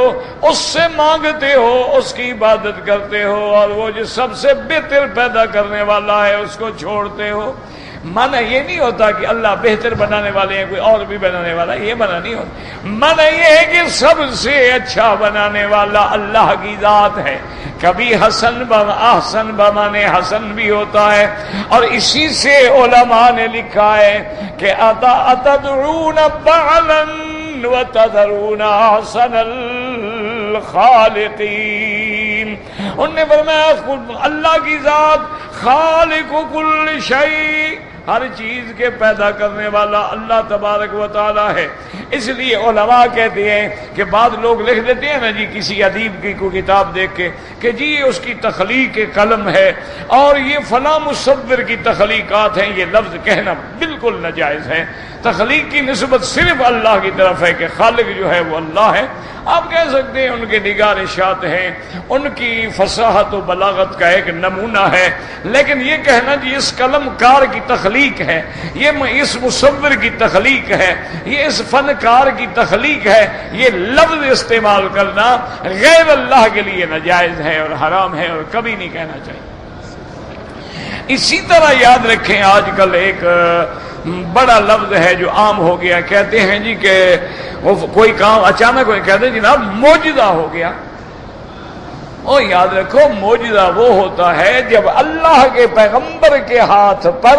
A: اس سے مانگتے ہو، اس کی عبادت کرتے ہو، اور وہ جو سب سے بہتر پیدا کرنے والا ہے اس کو چھوڑتے ہو. معنی یہ نہیں ہوتا کہ اللہ بہتر بنانے والے ہیں کوئی اور بھی بنانے والا، یہ معنی نہیں ہوتا. معنی یہ ہے کہ سب سے اچھا بنانے والا اللہ کی ذات ہے. کبھی احسن بمانے حسن بھی ہوتا ہے، اور اسی سے علماء نے لکھا ہے کہ اتدعون بعلا وتذرون احسن الخالقین. انہوں نے فرمایا اللہ کی ذات خالق کل شیء، ہر چیز کے پیدا کرنے والا اللہ تبارک و تعالی ہے. اس لیے علماء کہتے ہیں کہ بعض لوگ لکھ دیتے ہیں نا جی کسی ادیب کی کوئی کتاب دیکھ کے کہ جی اس کی تخلیق قلم ہے اور یہ فلاں مصور کی تخلیقات ہیں. یہ لفظ کہنا بالکل ناجائز ہے. تخلیق کی نسبت صرف اللہ کی طرف ہے کہ خالق جو ہے وہ اللہ ہے. آپ کہہ سکتے ہیں ان کے نگارشات ہیں، ان کی فصاحت و بلاغت کا ایک نمونہ ہے، لیکن یہ کہنا جی اس قلم کار کی تخلیق ہے، یہ اس مصور کی تخلیق ہے، یہ اس فنکار کی تخلیق ہے، یہ لفظ استعمال کرنا غیر اللہ کے لیے ناجائز ہے اور حرام ہے اور کبھی نہیں کہنا چاہیے. اسی طرح یاد رکھیں آج کل ایک بڑا لفظ ہے جو عام ہو گیا، کہتے ہیں جی کہ وہ کوئی کام اچانک کوئی کہتے ہیں جناب معجزہ ہو گیا. اور یاد رکھو معجزہ وہ ہوتا ہے جب اللہ کے پیغمبر کے ہاتھ پر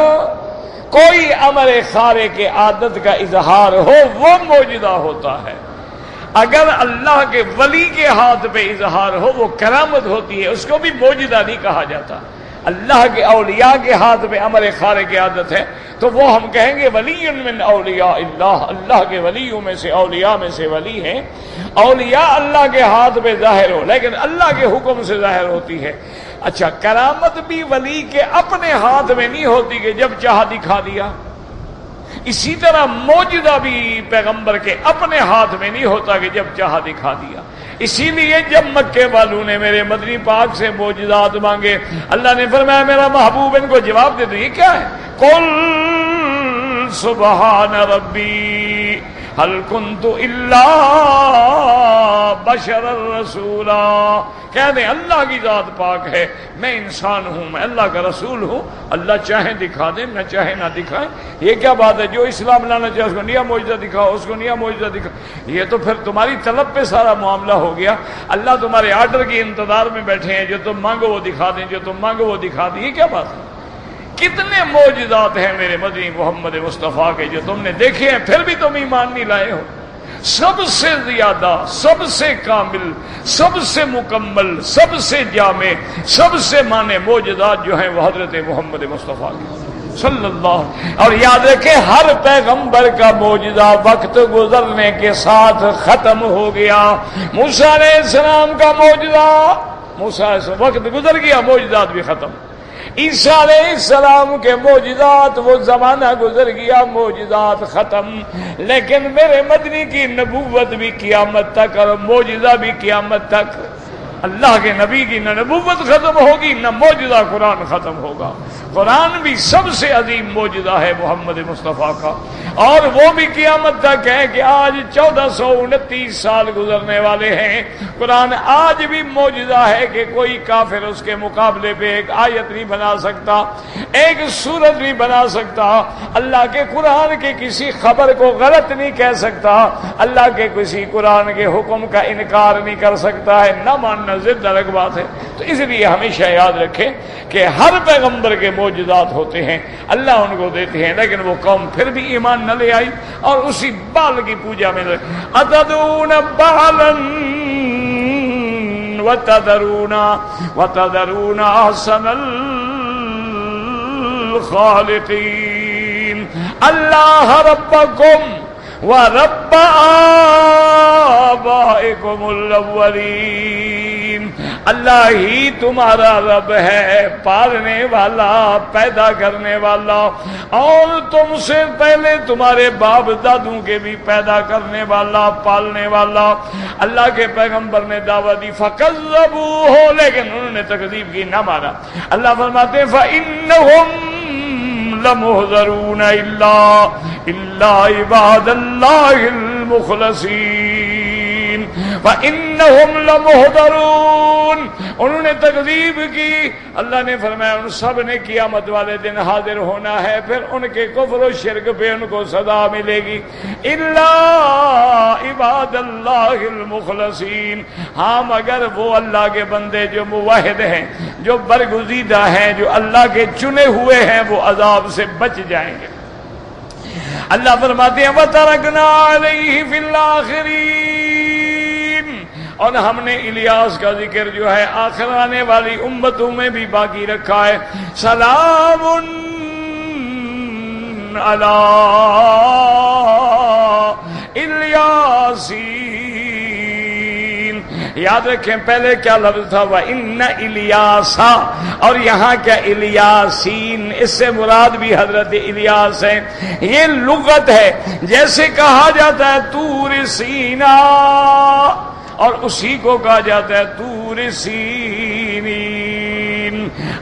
A: کوئی امر خارق عادت کا اظہار ہو، وہ معجزہ ہوتا ہے. اگر اللہ کے ولی کے ہاتھ پہ اظہار ہو وہ کرامت ہوتی ہے، اس کو بھی معجزہ نہیں کہا جاتا۔ اللہ کے اولیاء کے ہاتھ پہ امر خارق کی عادت ہے تو وہ ہم کہیں گے ولی من اولیاء اللہ، اللہ کے ولیوں میں سے، اولیاء میں سے ولی ہیں۔ اولیاء اللہ کے ہاتھ پہ ظاہر ہو لیکن اللہ کے حکم سے ظاہر ہوتی ہے۔ اچھا، کرامت بھی ولی کے اپنے ہاتھ میں نہیں ہوتی کہ جب چاہا دکھا دیا، اسی طرح معجزہ بھی پیغمبر کے اپنے ہاتھ میں نہیں ہوتا کہ جب چاہا دکھا دیا۔ اسی لیے جب مکے والوں نے میرے مدنی پاک سے معجزات مانگے، اللہ نے فرمایا میرا محبوب ان کو جواب دے دو، یہ کیا ہے؟ قل سبحان ربی هل كنت الا بشر رسولا، کہہ دیں اللہ کی ذات پاک ہے، میں انسان ہوں، میں اللہ کا رسول ہوں، اللہ چاہے دکھا دیں، نہ چاہے نہ دکھائیں۔ یہ کیا بات ہے؟ جو اسلام لانا چاہے اس کو نیا معجزہ دکھاؤ، اس کو نیا معجزہ دکھاؤ۔ یہ تو پھر تمہاری طلب پہ سارا معاملہ ہو گیا۔ اللہ تمہارے آرڈر کی انتظار میں بیٹھے ہیں، جو تم مانگو وہ دکھا دیں، جو تم مانگو وہ دکھا دیں۔ یہ کیا بات ہے؟ کتنے معجزات ہیں میرے مدنی محمد مصطفیٰ کے جو تم نے دیکھے ہیں، پھر بھی تم ایمان نہیں لائے ہو۔ سب سے زیادہ، سب سے کامل، سب سے مکمل، سب سے جامع، سب سے مانے معجزات جو ہیں وہ حضرت محمد مصطفیٰ کے صلی اللہ۔ اور یاد رکھیں ہر پیغمبر کا معجزہ وقت گزرنے کے ساتھ ختم ہو گیا۔ موسیٰ علیہ السلام کا معجزہ، موسیٰ وقت گزر گیا، معجزات بھی ختم۔ عیسیٰ علیہ السلام کے معجزات، وہ زمانہ گزر گیا، معجزات ختم۔ لیکن میرے مدنی کی نبوت بھی قیامت تک اور معجزہ بھی قیامت تک۔ اللہ کے نبی کی نہ نبوت ختم ہوگی نہ معجزہ قرآن ختم ہوگا۔ قرآن بھی سب سے عظیم معجزہ ہے محمد مصطفیٰ کا، اور وہ بھی قیامت تک ہے کہ آج 1429 سال گزرنے والے ہیں، قرآن آج بھی معجزہ ہے کہ کوئی کافر اس کے مقابلے پہ ایک آیت نہیں بنا سکتا، ایک سورت نہیں بنا سکتا، اللہ کے قرآن کے کسی خبر کو غلط نہیں کہہ سکتا، اللہ کے کسی قرآن کے حکم کا انکار نہیں کر سکتا ہے، نہ ماننا ضد الگ بات ہے۔ تو اس لیے ہمیشہ یاد رکھیں کہ ہر پیغمبر کے معجزات ہوتے ہیں، اللہ ان کو دیتے ہیں، لیکن وہ قوم پھر بھی ایمان نہ لے آئی اور اسی بال کی پوجا میں اتدعون بعلا وتذرون احسن الخالقین اللہ ربکم وَرَبَّ آبَائِكُمُ الْأَوَّلِينَ، اللہ ہی تمہارا رب ہے، پالنے والا، پیدا کرنے والا، اور تم سے پہلے تمہارے باپ دادوں کے بھی پیدا کرنے والا، پالنے والا۔ اللہ کے پیغمبر نے دعوت دی فَكَذَّبُوهُ، لیکن انہوں نے تکذیب کی، نہ مانا۔ اللہ فرماتے ہیں فَإِنَّهُمْ لَمُحْضَرُونَ إِلَّا عِبَادَ اللَّهِ الْمُخْلَصِينَ وَإِنَّهُمْ لَمُحْضَرُونَ، انہوں نے تکذیب کی، اللہ نے فرمایا ان سب نے قیامت والے دن حاضر ہونا ہے، پھر ان کے کفر و شرک پہ ان کو سزا ملے گی۔ إِلَّا عِبَادَ اللَّهِ الْمُخْلَصِينَ، ہاں مگر وہ اللہ کے بندے جو موحد ہیں، جو برگزیدہ ہیں، جو اللہ کے چنے ہوئے ہیں، وہ عذاب سے بچ جائیں گے۔ اللہ فرماتے ہیں وَتَرَكْنَا عَلَيْهِ فِي الْآخِرِينَ، اور ہم نے الیاس کا ذکر جو ہے آخر آنے والی امتوں میں بھی باقی رکھا ہے۔ سلام علی الیاسین، یاد رکھیں پہلے کیا لفظ تھا وَإِنَّ إِلْيَاسَ، اور یہاں کیا الیاسین، اس سے مراد بھی حضرت الیاس ہیں۔ یہ لغت ہے، جیسے کہا جاتا ہے طور سینا، اور اسی کو کہا جاتا ہے طور سینین۔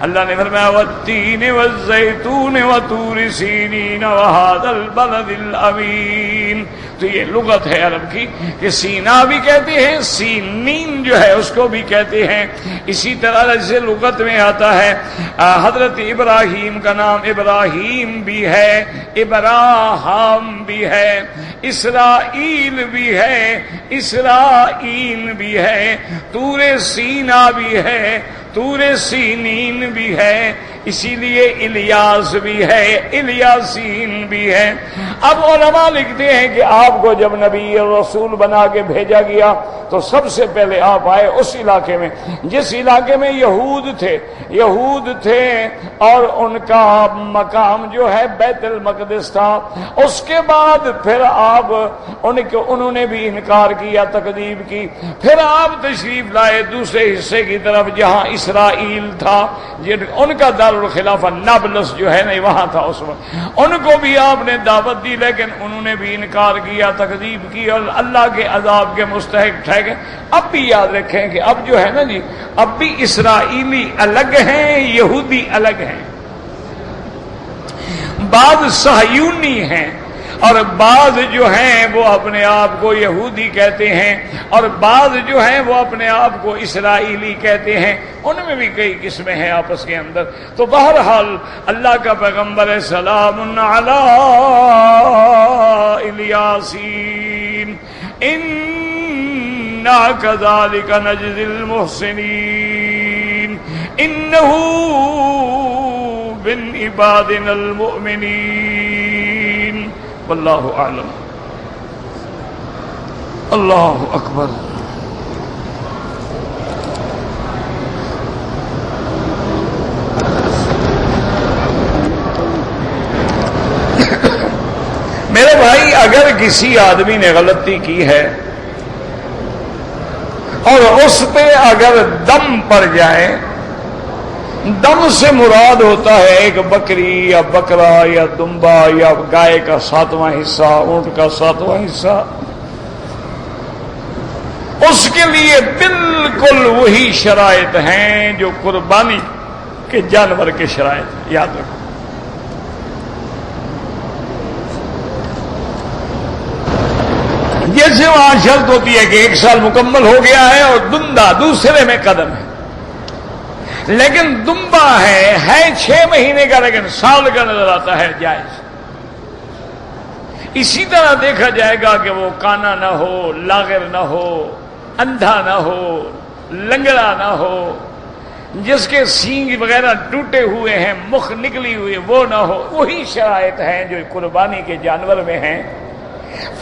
A: اللہ نے فرمایا والتین والزیتون وطور سینین وہذا البلد الامین، تو یہ لغت ہے عرب کی کہ سینا بھی کہتے ہیں، سینین جو ہے اس کو بھی کہتے ہیں۔ اسی طرح جیسے لغت میں آتا ہے حضرت ابراہیم کا نام ابراہیم بھی ہے، ابراہام بھی ہے، اسرائیل بھی ہے، اسرائیل بھی ہے، طور سینا بھی ہے، طور سینین بھی ہے، اسی لیے الیاس بھی ہے، الیاسین بھی ہے۔ اب علماء لکھتے ہیں کہ آپ کو جب نبی اور رسول بنا کے بھیجا گیا تو سب سے پہلے آپ آئے اس علاقے میں جس علاقے میں یہود تھے اور ان کا مقام جو ہے بیت المقدس تھا۔ اس کے بعد پھر آپ انہوں نے بھی انکار کیا، تکذیب کی۔ پھر آپ تشریف لائے دوسرے حصے کی طرف جہاں اسرائیل تھا، ان کا دارالخلافہ نابلس جو ہے نہیں وہاں تھا اس وقت۔ ان کو بھی آپ نے دعوت دی لیکن انہوں نے بھی انکار کیا، تکذیب کی اور اللہ کے عذاب کے مستحق ٹھہرے۔ اب بھی یاد رکھیں کہ اب جو ہے نا جی، اب بھی اسرائیلی الگ ہیں، یہودی الگ ہیں۔ بعض صہیونی ہیں اور بعض جو ہیں وہ اپنے آپ کو یہودی کہتے ہیں اور بعض جو ہیں وہ اپنے آپ کو اسرائیلی کہتے ہیں۔ ان میں بھی کئی قسمیں ہیں آپس کے اندر۔ تو بہرحال اللہ کا پیغمبر ہے سلام علی الیاسین انا کذالک نجزی المحسنین انہ من عبادنا المؤمنین واللہ اعلم۔ اللہ اکبر۔ میرے بھائی اگر کسی آدمی نے غلطی کی ہے اور اس پہ اگر دم پڑ جائے، دم سے مراد ہوتا ہے ایک بکری یا بکرا یا دمبا یا گائے کا 7واں حصہ، اونٹ کا 7واں حصہ، اس کے لیے بالکل وہی شرائط ہیں جو قربانی کے جانور کے شرائط ہیں، یاد رکھو۔ جیسے وہاں شرط ہوتی ہے کہ 1 سال مکمل ہو گیا ہے اور دندہ دوسرے میں قدم ہے، لیکن دمبا ہے 6 مہینے کا لیکن سال کا نظر آتا ہے، جائز۔ اسی طرح دیکھا جائے گا کہ وہ کانا نہ ہو، لاغر نہ ہو، اندھا نہ ہو، لنگڑا نہ ہو، جس کے سینگ وغیرہ ٹوٹے ہوئے ہیں، مخ نکلی ہوئی وہ نہ ہو۔ وہی شرائط ہیں جو قربانی کے جانور میں ہیں۔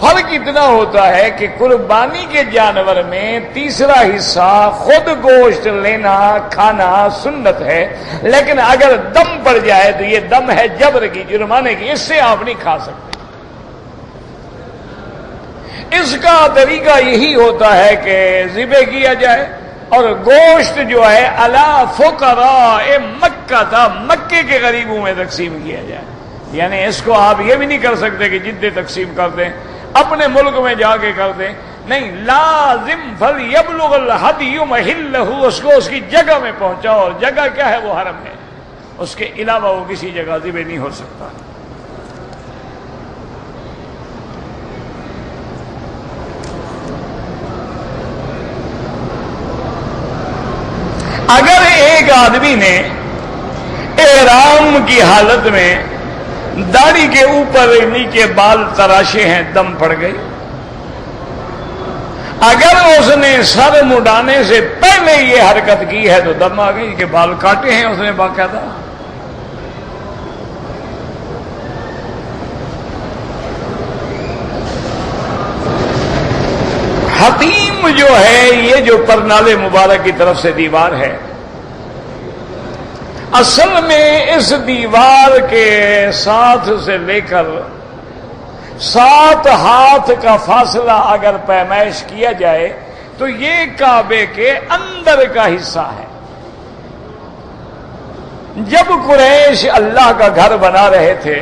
A: فرق اتنا ہوتا ہے کہ قربانی کے جانور میں تیسرا حصہ خود گوشت لینا کھانا سنت ہے، لیکن اگر دم پڑ جائے تو یہ دم ہے جبر کی، جرمانے کی، اس سے آپ نہیں کھا سکتے۔ اس کا طریقہ یہی ہوتا ہے کہ ذبح کیا جائے اور گوشت جو ہے علی فقراء مکہ تھا، مکے کے غریبوں میں تقسیم کیا جائے۔ یعنی اس کو آپ یہ بھی نہیں کر سکتے کہ جدے تقسیم کر دیں، اپنے ملک میں جا کے کر دیں، نہیں، لازم فلیبلغ الہدی محلہ، اس کو اس کی جگہ میں پہنچاؤ، اور جگہ کیا ہے؟ وہ حرم ہے، اس کے علاوہ وہ کسی جگہ ذبح نہیں ہو سکتا۔ اگر ایک آدمی نے احرام کی حالت میں داڑھی کے اوپر نیچے بال تراشے ہیں، دم پڑ گئی، اگر اس نے سر مڈانے سے پہلے یہ حرکت کی ہے تو دم آ گئی کہ بال کاٹے ہیں اس نے باقاعدہ۔ حتیم جو ہے، یہ جو پرنالے مبارک کی طرف سے دیوار ہے، اصل میں اس دیوار کے ساتھ سے لے کر 7 ہاتھ کا فاصلہ اگر پیمائش کیا جائے تو یہ کعبے کے اندر کا حصہ ہے۔ جب قریش اللہ کا گھر بنا رہے تھے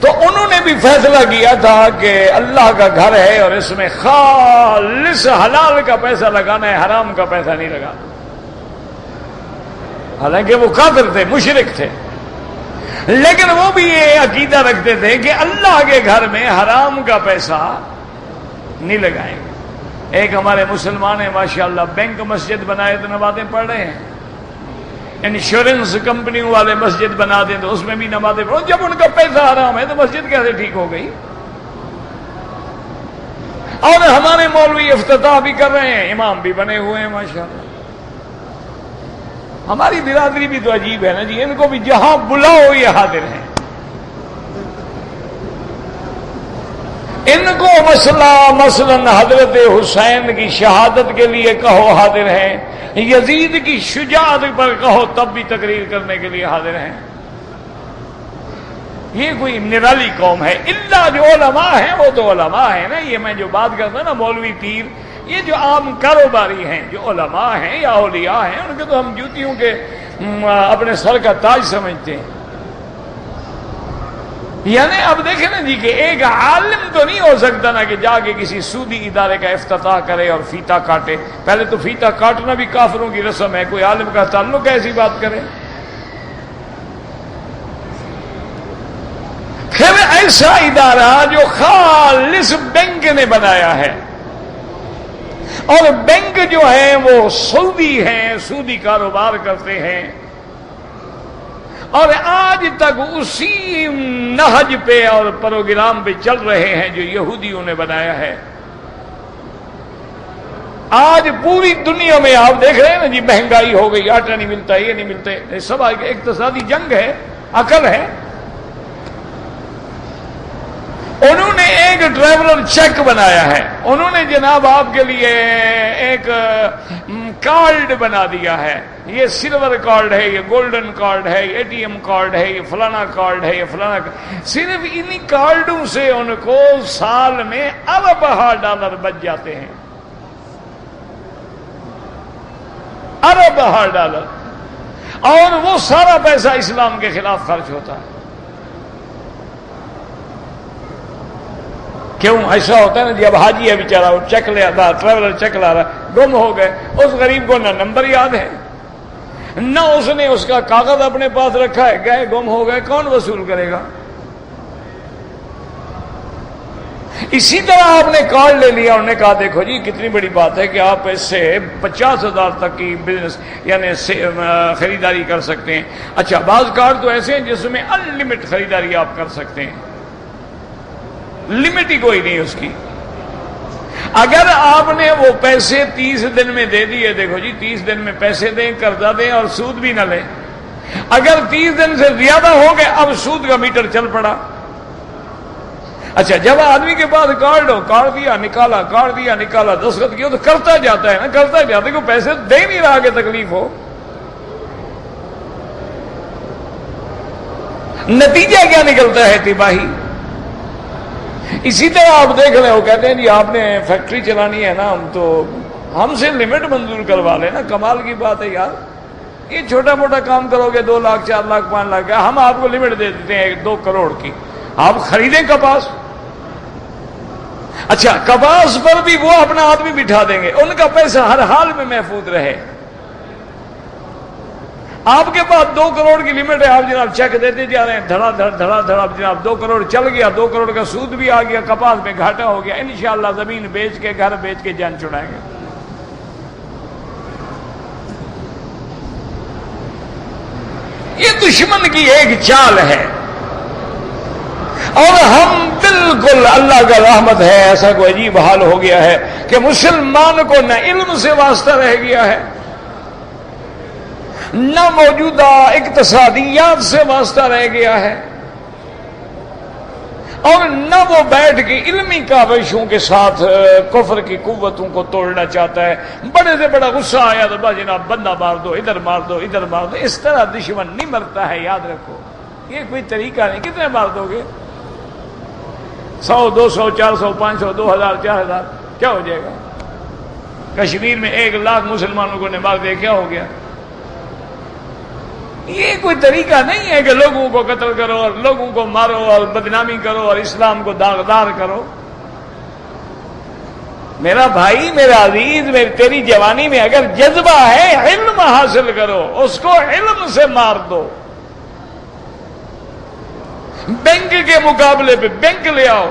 A: تو انہوں نے بھی فیصلہ کیا تھا کہ اللہ کا گھر ہے اور اس میں خالص حلال کا پیسہ لگانا ہے، حرام کا پیسہ نہیں لگانا۔ حالانکہ وہ کافر تھے، مشرک تھے، لیکن وہ بھی یہ عقیدہ رکھتے تھے کہ اللہ کے گھر میں حرام کا پیسہ نہیں لگائیں گے۔ ایک ہمارے مسلمان ہیں ماشاءاللہ، بینک مسجد بنائے تو نمازیں پڑھ رہے ہیں، انشورنس کمپنیوں والے مسجد بنا دیں تو اس میں بھی نمازیں پڑھو۔ جب ان کا پیسہ حرام ہے تو مسجد کیسے ٹھیک ہو گئی؟ اور ہمارے مولوی افتتاح بھی کر رہے ہیں، امام بھی بنے ہوئے ہیں ماشاءاللہ، ہماری برادری بھی تو عجیب ہے نا جی، ان کو بھی جہاں بلاؤ یہ حاضر ہیں. ان کو مثلاً حضرت حسین کی شہادت کے لیے کہو حاضر ہیں، یزید کی شجاعت پر کہو تب بھی تقریر کرنے کے لیے حاضر ہیں. یہ کوئی نرالی قوم ہے. الا جو علماء ہیں وہ تو علماء ہیں نا. یہ میں جو بات کرتا ہوں نا مولوی پیر، یہ جو عام کاروباری ہیں، جو علماء ہیں یا اولیاء ہیں، ان کے تو ہم جوتیوں کے اپنے سر کا تاج سمجھتے ہیں. یعنی اب دیکھیں نا جی کہ ایک عالم تو نہیں ہو سکتا نا کہ جا کے کسی سودی ادارے کا افتتاح کرے اور فیتا کاٹے. پہلے تو فیتا کاٹنا بھی کافروں کی رسم ہے، کوئی عالم کا تعلق ایسی بات کرے. پھر ایسا ادارہ جو خالص بینک نے بنایا ہے، اور بینک جو ہیں وہ سعودی ہیں، سعودی کاروبار کرتے ہیں، اور آج تک اسی نہج پہ اور پروگرام پہ چل رہے ہیں جو یہودیوں نے بنایا ہے. آج پوری دنیا میں آپ دیکھ رہے ہیں نا جی، مہنگائی ہو گئی، آٹا نہیں ملتا، یہ نہیں ملتا، یہ سب اقتصادی جنگ ہے، عقل ہے. انہوں نے ایک ٹریولر چیک بنایا ہے، انہوں نے جناب آپ کے لیے ایک کارڈ بنا دیا ہے. یہ سلور کارڈ ہے، یہ گولڈن کارڈ ہے، یہ ATM کارڈ ہے، یہ فلانا کارڈ ہے، یہ فلانا. صرف انہی کارڈوں سے ان کو سال میں اربہ ڈالر بچ جاتے ہیں، اربہ ڈالر. اور وہ سارا پیسہ اسلام کے خلاف خرچ ہوتا ہے. کیوں ایسا ہوتا ہے نا جی؟ اب حاجی ہے بیچارہ، وہ چیک لے آتا، ٹریولر چیک لا رہا، گم ہو گئے. اس غریب کو نہ نمبر یاد ہے، نہ اس نے اس کا کاغذ اپنے پاس رکھا ہے، گئے گم ہو گئے، کون وصول کرے گا؟ اسی طرح آپ نے کارڈ لے لیا، انہوں نے کہا دیکھو جی کتنی بڑی بات ہے کہ آپ اس سے 50,000 تک کی بزنس یعنی خریداری کر سکتے ہیں. اچھا، بعض کارڈ تو ایسے ہیں جس میں ان لمٹ خریداری آپ کر سکتے ہیں، لمٹ ہی کوئی نہیں اس کی. اگر آپ نے وہ پیسے 30 دن میں دے دیے، دیکھو جی 30 دن میں پیسے دیں، قرضہ دیں اور سود بھی نہ لیں. اگر 30 دن سے زیادہ ہو گئے، اب سود کا میٹر چل پڑا. اچھا، جب آدمی کے پاس کارڈ ہو، کارڈ دیا نکالا، کارڈ دیا نکالا، دستخط کیا تو کرتا جاتا ہے نا، کرتا جاتا ہے، کوئی پیسے دے نہیں رہا کہ تکلیف ہو. نتیجہ کیا نکلتا ہے؟ تباہی. اسی طرح آپ دیکھ رہے ہو، کہتے ہیں جی آپ نے فیکٹری چلانی ہے نا، ہم تو ہم سے لمٹ منظور کروا لینا. کمال کی بات ہے یار، یہ چھوٹا موٹا کام کرو گے 2 لاکھ 4 لاکھ 5 لاکھ، ہم آپ کو لمٹ دے دیتے ہیں 2 کروڑ کی، آپ خریدیں کپاس. اچھا، کپاس پر بھی وہ اپنا آدمی بٹھا دیں گے، ان کا پیسہ ہر حال میں محفوظ رہے. آپ کے پاس 2 کروڑ کی لمٹ ہے، آپ جناب چیک دیتے جا رہے ہیں، دھڑا دھڑ دھڑا دھڑا، جناب 2 کروڑ چل گیا، 2 کروڑ کا سود بھی آ گیا، کپاس میں گھاٹا ہو گیا. انشاءاللہ زمین بیچ کے، گھر بیچ کے جان چھڑائیں گے. یہ دشمن کی ایک چال ہے، اور ہم بالکل، اللہ کا رحمت ہے، ایسا کوئی عجیب حال ہو گیا ہے کہ مسلمان کو نہ علم سے واسطہ رہ گیا ہے، نہ موجودہ اقتصادیات سے واسطہ رہ گیا ہے، اور نہ وہ بیٹھ کے علمی کاوشوں کے ساتھ کفر کی قوتوں کو توڑنا چاہتا ہے. بڑے سے بڑا غصہ آیا تو بس جناب بندہ مار دو، ادھر مار دو، ادھر مار دو. اس طرح دشمن نہیں مرتا ہے، یاد رکھو. یہ کوئی طریقہ نہیں. کتنے مار دو گے؟ 100 200 400 500 2000 4000، کیا ہو جائے گا؟ کشمیر میں 1 لاکھ مسلمانوں کو نے مار دیا، کیا ہو گیا؟ یہ کوئی طریقہ نہیں ہے کہ لوگوں کو قتل کرو اور لوگوں کو مارو اور بدنامی کرو اور اسلام کو داغدار کرو. میرا بھائی، میرا عزیز، تیری جوانی میں اگر جذبہ ہے، علم حاصل کرو، اس کو علم سے مار دو. بینک کے مقابلے پہ بینک لے آؤ،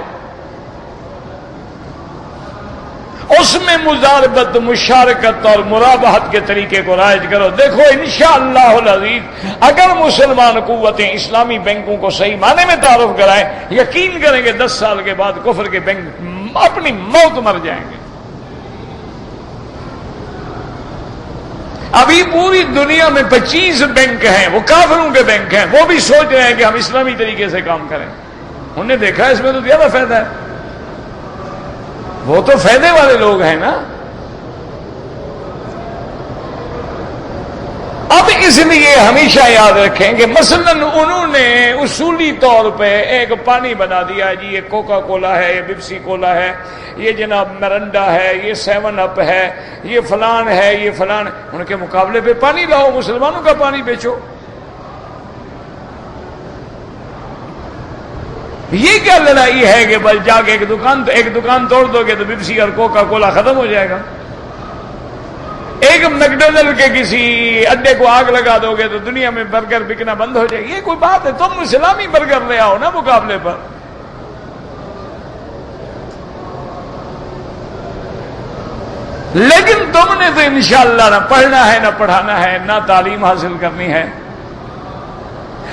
A: اس میں مزاربت، مشارکت اور مرابحت کے طریقے کو رائج کرو. دیکھو انشاءاللہ العزیز اگر مسلمان قوتیں اسلامی بینکوں کو صحیح معنی میں تعارف کرائیں، یقین کریں گے 10 سال کے بعد کفر کے بینک اپنی موت مر جائیں گے. ابھی پوری دنیا میں 25 بینک ہیں، وہ کافروں کے بینک ہیں، وہ بھی سوچ رہے ہیں کہ ہم اسلامی طریقے سے کام کریں. انہوں نے دیکھا اس میں تو زیادہ فائدہ ہے. وہ تو فائدے والے لوگ ہیں نا. اب اس لیے ہمیشہ یاد رکھیں کہ مثلا انہوں نے اصولی طور پہ ایک پانی بنا دیا، جی یہ کوکا کولا ہے، یہ پیپسی کولا ہے، یہ جناب مرنڈا ہے، یہ 7 اپ ہے، یہ فلان ہے، یہ فلان. ان کے مقابلے پہ پانی لاؤ، مسلمانوں کا پانی بیچو. یہ کیا لڑائی ہے کہ بس جا کے ایک دکان توڑ دو گے تو پیپسی اور کوکا کولا ختم ہو جائے گا. ایک میکڈونلڈ کے کسی اڈے کو آگ لگا دو گے تو دنیا میں برگر بکنا بند ہو جائے گی. یہ کوئی بات ہے؟ تم اسلامی برگر لے آؤ نا مقابلے پر. لیکن تم نے تو انشاءاللہ نہ پڑھنا ہے، نہ پڑھانا ہے، نہ تعلیم حاصل کرنی ہے.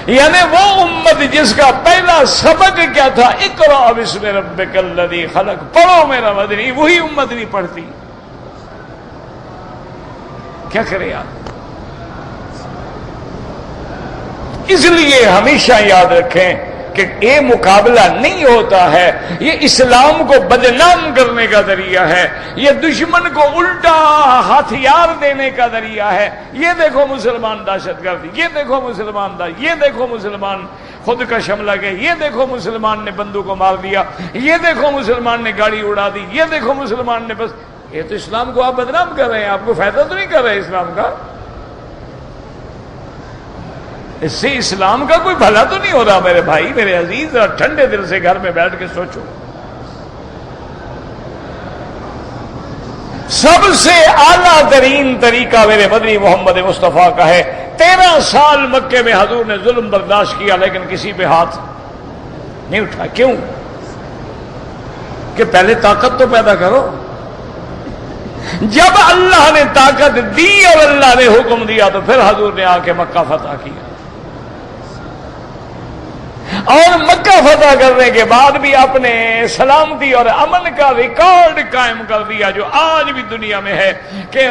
A: یعنی وہ امت جس کا پہلا سبق کیا تھا، اقرأ باسم ربک الذی خلق، پڑھو میرا مدنی، وہی امت نہیں پڑھتی. کیا کرے آپ؟ اس لیے ہمیشہ یاد رکھیں کہ یہ مقابلہ نہیں ہوتا ہے، یہ اسلام کو بدنام کرنے کا ذریعہ ہے، یہ دشمن کو الٹا ہتھیار دینے کا ذریعہ ہے. یہ دیکھو مسلمان دہشت گرد، یہ دیکھو مسلمان یہ دیکھو مسلمان خود کا حملہ گئے، یہ دیکھو مسلمان نے بندوں کو مار دیا، یہ دیکھو مسلمان نے گاڑی اڑا دی، یہ دیکھو مسلمان نے بس. یہ تو اسلام کو آپ بدنام کر رہے ہیں، آپ کو فائدہ تو نہیں کر رہے اسلام کا. اس سے اسلام کا کوئی بھلا تو نہیں ہو رہا. میرے بھائی، میرے عزیز، ٹھنڈے دل سے گھر میں بیٹھ کے سوچو. سب سے اعلیٰ ترین طریقہ میرے مدنی محمد مصطفیٰ کا ہے. 13 سال مکے میں حضور نے ظلم برداشت کیا لیکن کسی پہ ہاتھ نہیں اٹھا. کیوں؟ کہ پہلے طاقت تو پیدا کرو. جب اللہ نے طاقت دی اور اللہ نے حکم دیا تو پھر حضور نے آ کے مکہ فتح کیا. اور مکہ فتح کرنے کے بعد بھی اپنے سلامتی اور امن کا ریکارڈ قائم کر دیا جو آج بھی دنیا میں ہے، کہ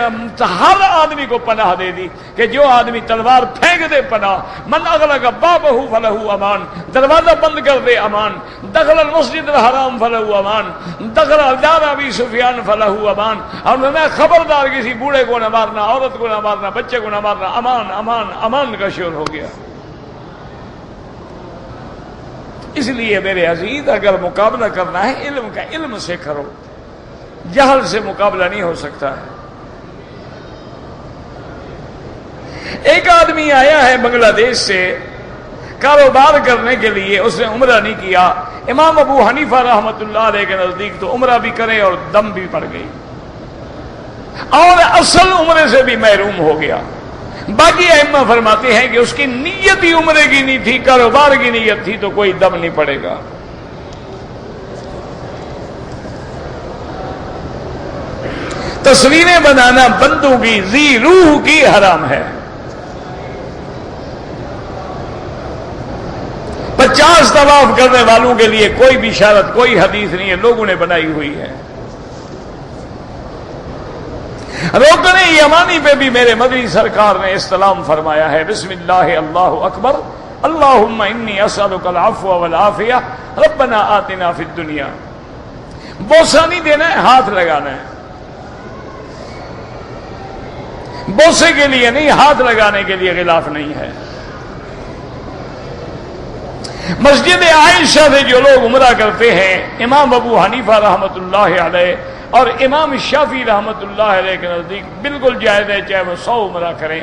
A: ہر آدمی کو پناہ دے دی کہ جو آدمی تلوار پھینک دے پناہ. من اغلق بابہ فلہ امان، دروازہ بند کر دے امان. دخل المسجد الحرام فلہ امان، دخل دار ابی سفیان فلہ امان. اور میں خبردار کسی بوڑھے کو نہ مارنا، عورت کو نہ مارنا، بچے کو نہ مارنا. امان امان امان کا شور ہو گیا. اس لیے میرے عزیز، اگر مقابلہ کرنا ہے علم کا، علم سے کرو. جہل سے مقابلہ نہیں ہو سکتا ہے. ایک آدمی آیا ہے بنگلہ دیش سے کاروبار کرنے کے لیے، اس نے عمرہ نہیں کیا. امام ابو حنیفہ رحمۃ اللہ علیہ کے نزدیک تو عمرہ بھی کرے اور دم بھی پڑ گئی، اور اصل عمرے سے بھی محروم ہو گیا. باقی ائمہ فرماتے ہیں کہ اس کی نیت ہی عمرے کی نہیں تھی، کاروبار کی نیت تھی، تو کوئی دم نہیں پڑے گا. تصویریں بنانا بندوں کی ذی روح کی حرام ہے. 50 طواف کرنے والوں کے لیے کوئی بھی شرط، کوئی حدیث نہیں ہے، لوگوں نے بنائی ہوئی ہے. رکن یمانی پہ بھی میرے مدنی سرکار نے استلام فرمایا ہے، بسم اللہ اللہ اکبر، اللہم انی اسألک العفو والعافیہ، ربنا آتنا فی الدنیا. بوسہ نہیں دینا ہے، ہاتھ لگانا ہے. بوسے کے لیے نہیں، ہاتھ لگانے کے لیے غلاف نہیں ہے. مسجد عائشہ سے جو لوگ عمرہ کرتے ہیں، امام ابو حنیفہ رحمۃ اللہ علیہ اور امام شافعی رحمۃ اللہ علیہ کے نزدیک بالکل جائز ہے، چاہے وہ 100 عمرہ کریں.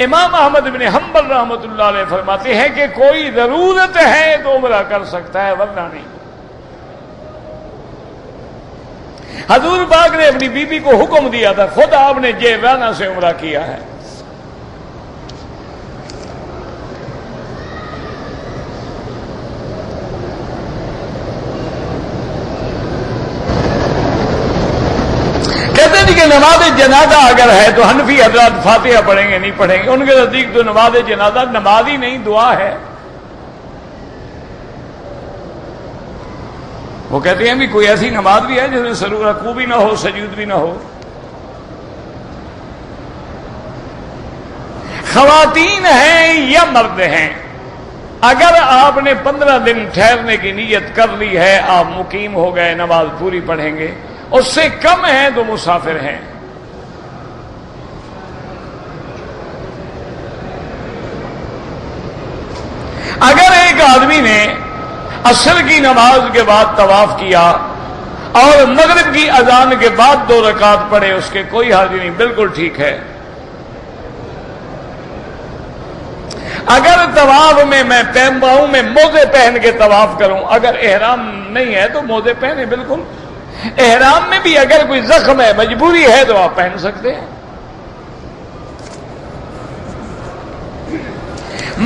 A: امام احمد بن حنبل رحمۃ اللہ علیہ فرماتے ہیں کہ کوئی ضرورت ہے تو عمرہ کر سکتا ہے، ورنہ نہیں. حضور پاک نے اپنی بیوی کو حکم دیا تھا، خود آپ نے جیرانہ سے عمرہ کیا ہے. کہتے ہیں کہ نماز جنازہ اگر ہے تو حنفی حضرات فاتحہ پڑھیں گے نہیں پڑھیں گے. ان کے نزدیک تو نماز جنازہ نماز ہی نہیں، دعا ہے. وہ کہتے ہیں بھی کوئی ایسی نماز بھی ہے جس میں رکوع بھی نہ ہو، سجود بھی نہ ہو. خواتین ہیں یا مرد ہیں، اگر آپ نے 15 دن ٹھہرنے کی نیت کر لی ہے، آپ مقیم ہو گئے، نماز پوری پڑھیں گے، اس سے کم ہیں تو مسافر ہیں۔ اگر ایک آدمی نے عصر کی نماز کے بعد طواف کیا اور مغرب کی اذان کے بعد 2 رکعت پڑھے، اس کے کوئی حرج نہیں، بالکل ٹھیک ہے۔ اگر طواف میں پاؤں میں موزے پہن کے طواف کروں، اگر احرام نہیں ہے تو موزے پہنے، بالکل۔ احرام میں بھی اگر کوئی زخم ہے، مجبوری ہے تو آپ پہن سکتے ہیں۔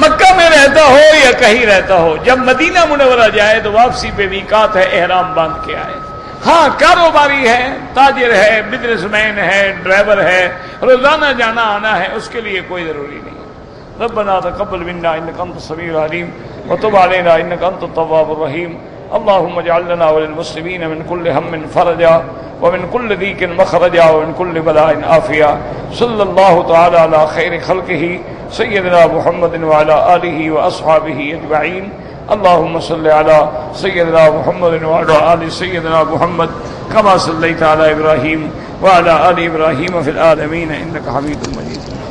A: مکہ میں رہتا ہو یا کہیں رہتا ہو، جب مدینہ منورہ جائے تو واپسی پہ میقات ہے، احرام باندھ کے آئے۔ ہاں، کاروباری ہے، تاجر ہے، بزنس مین ہے، ڈرائیور ہے، روزانہ جانا آنا ہے، اس کے لیے کوئی ضروری نہیں۔ ربنا تقبل منا انك انت السميع العليم وتب علينا انك انت التواب الرحيم اللهم اجعل لنا وللمسلمين من كل هم فرجا ومن كل ضيق مخرجا ومن كل بلاء عافيا صلى الله تعالى على خير خلقه سيدنا محمد وعلى آله وأصحابه أجمعين اللهم صل على سيدنا محمد وعلى آل سيدنا محمد كما صليت على إبراهيم وعلى آل إبراهيم في العالمين إنك حميد مجيد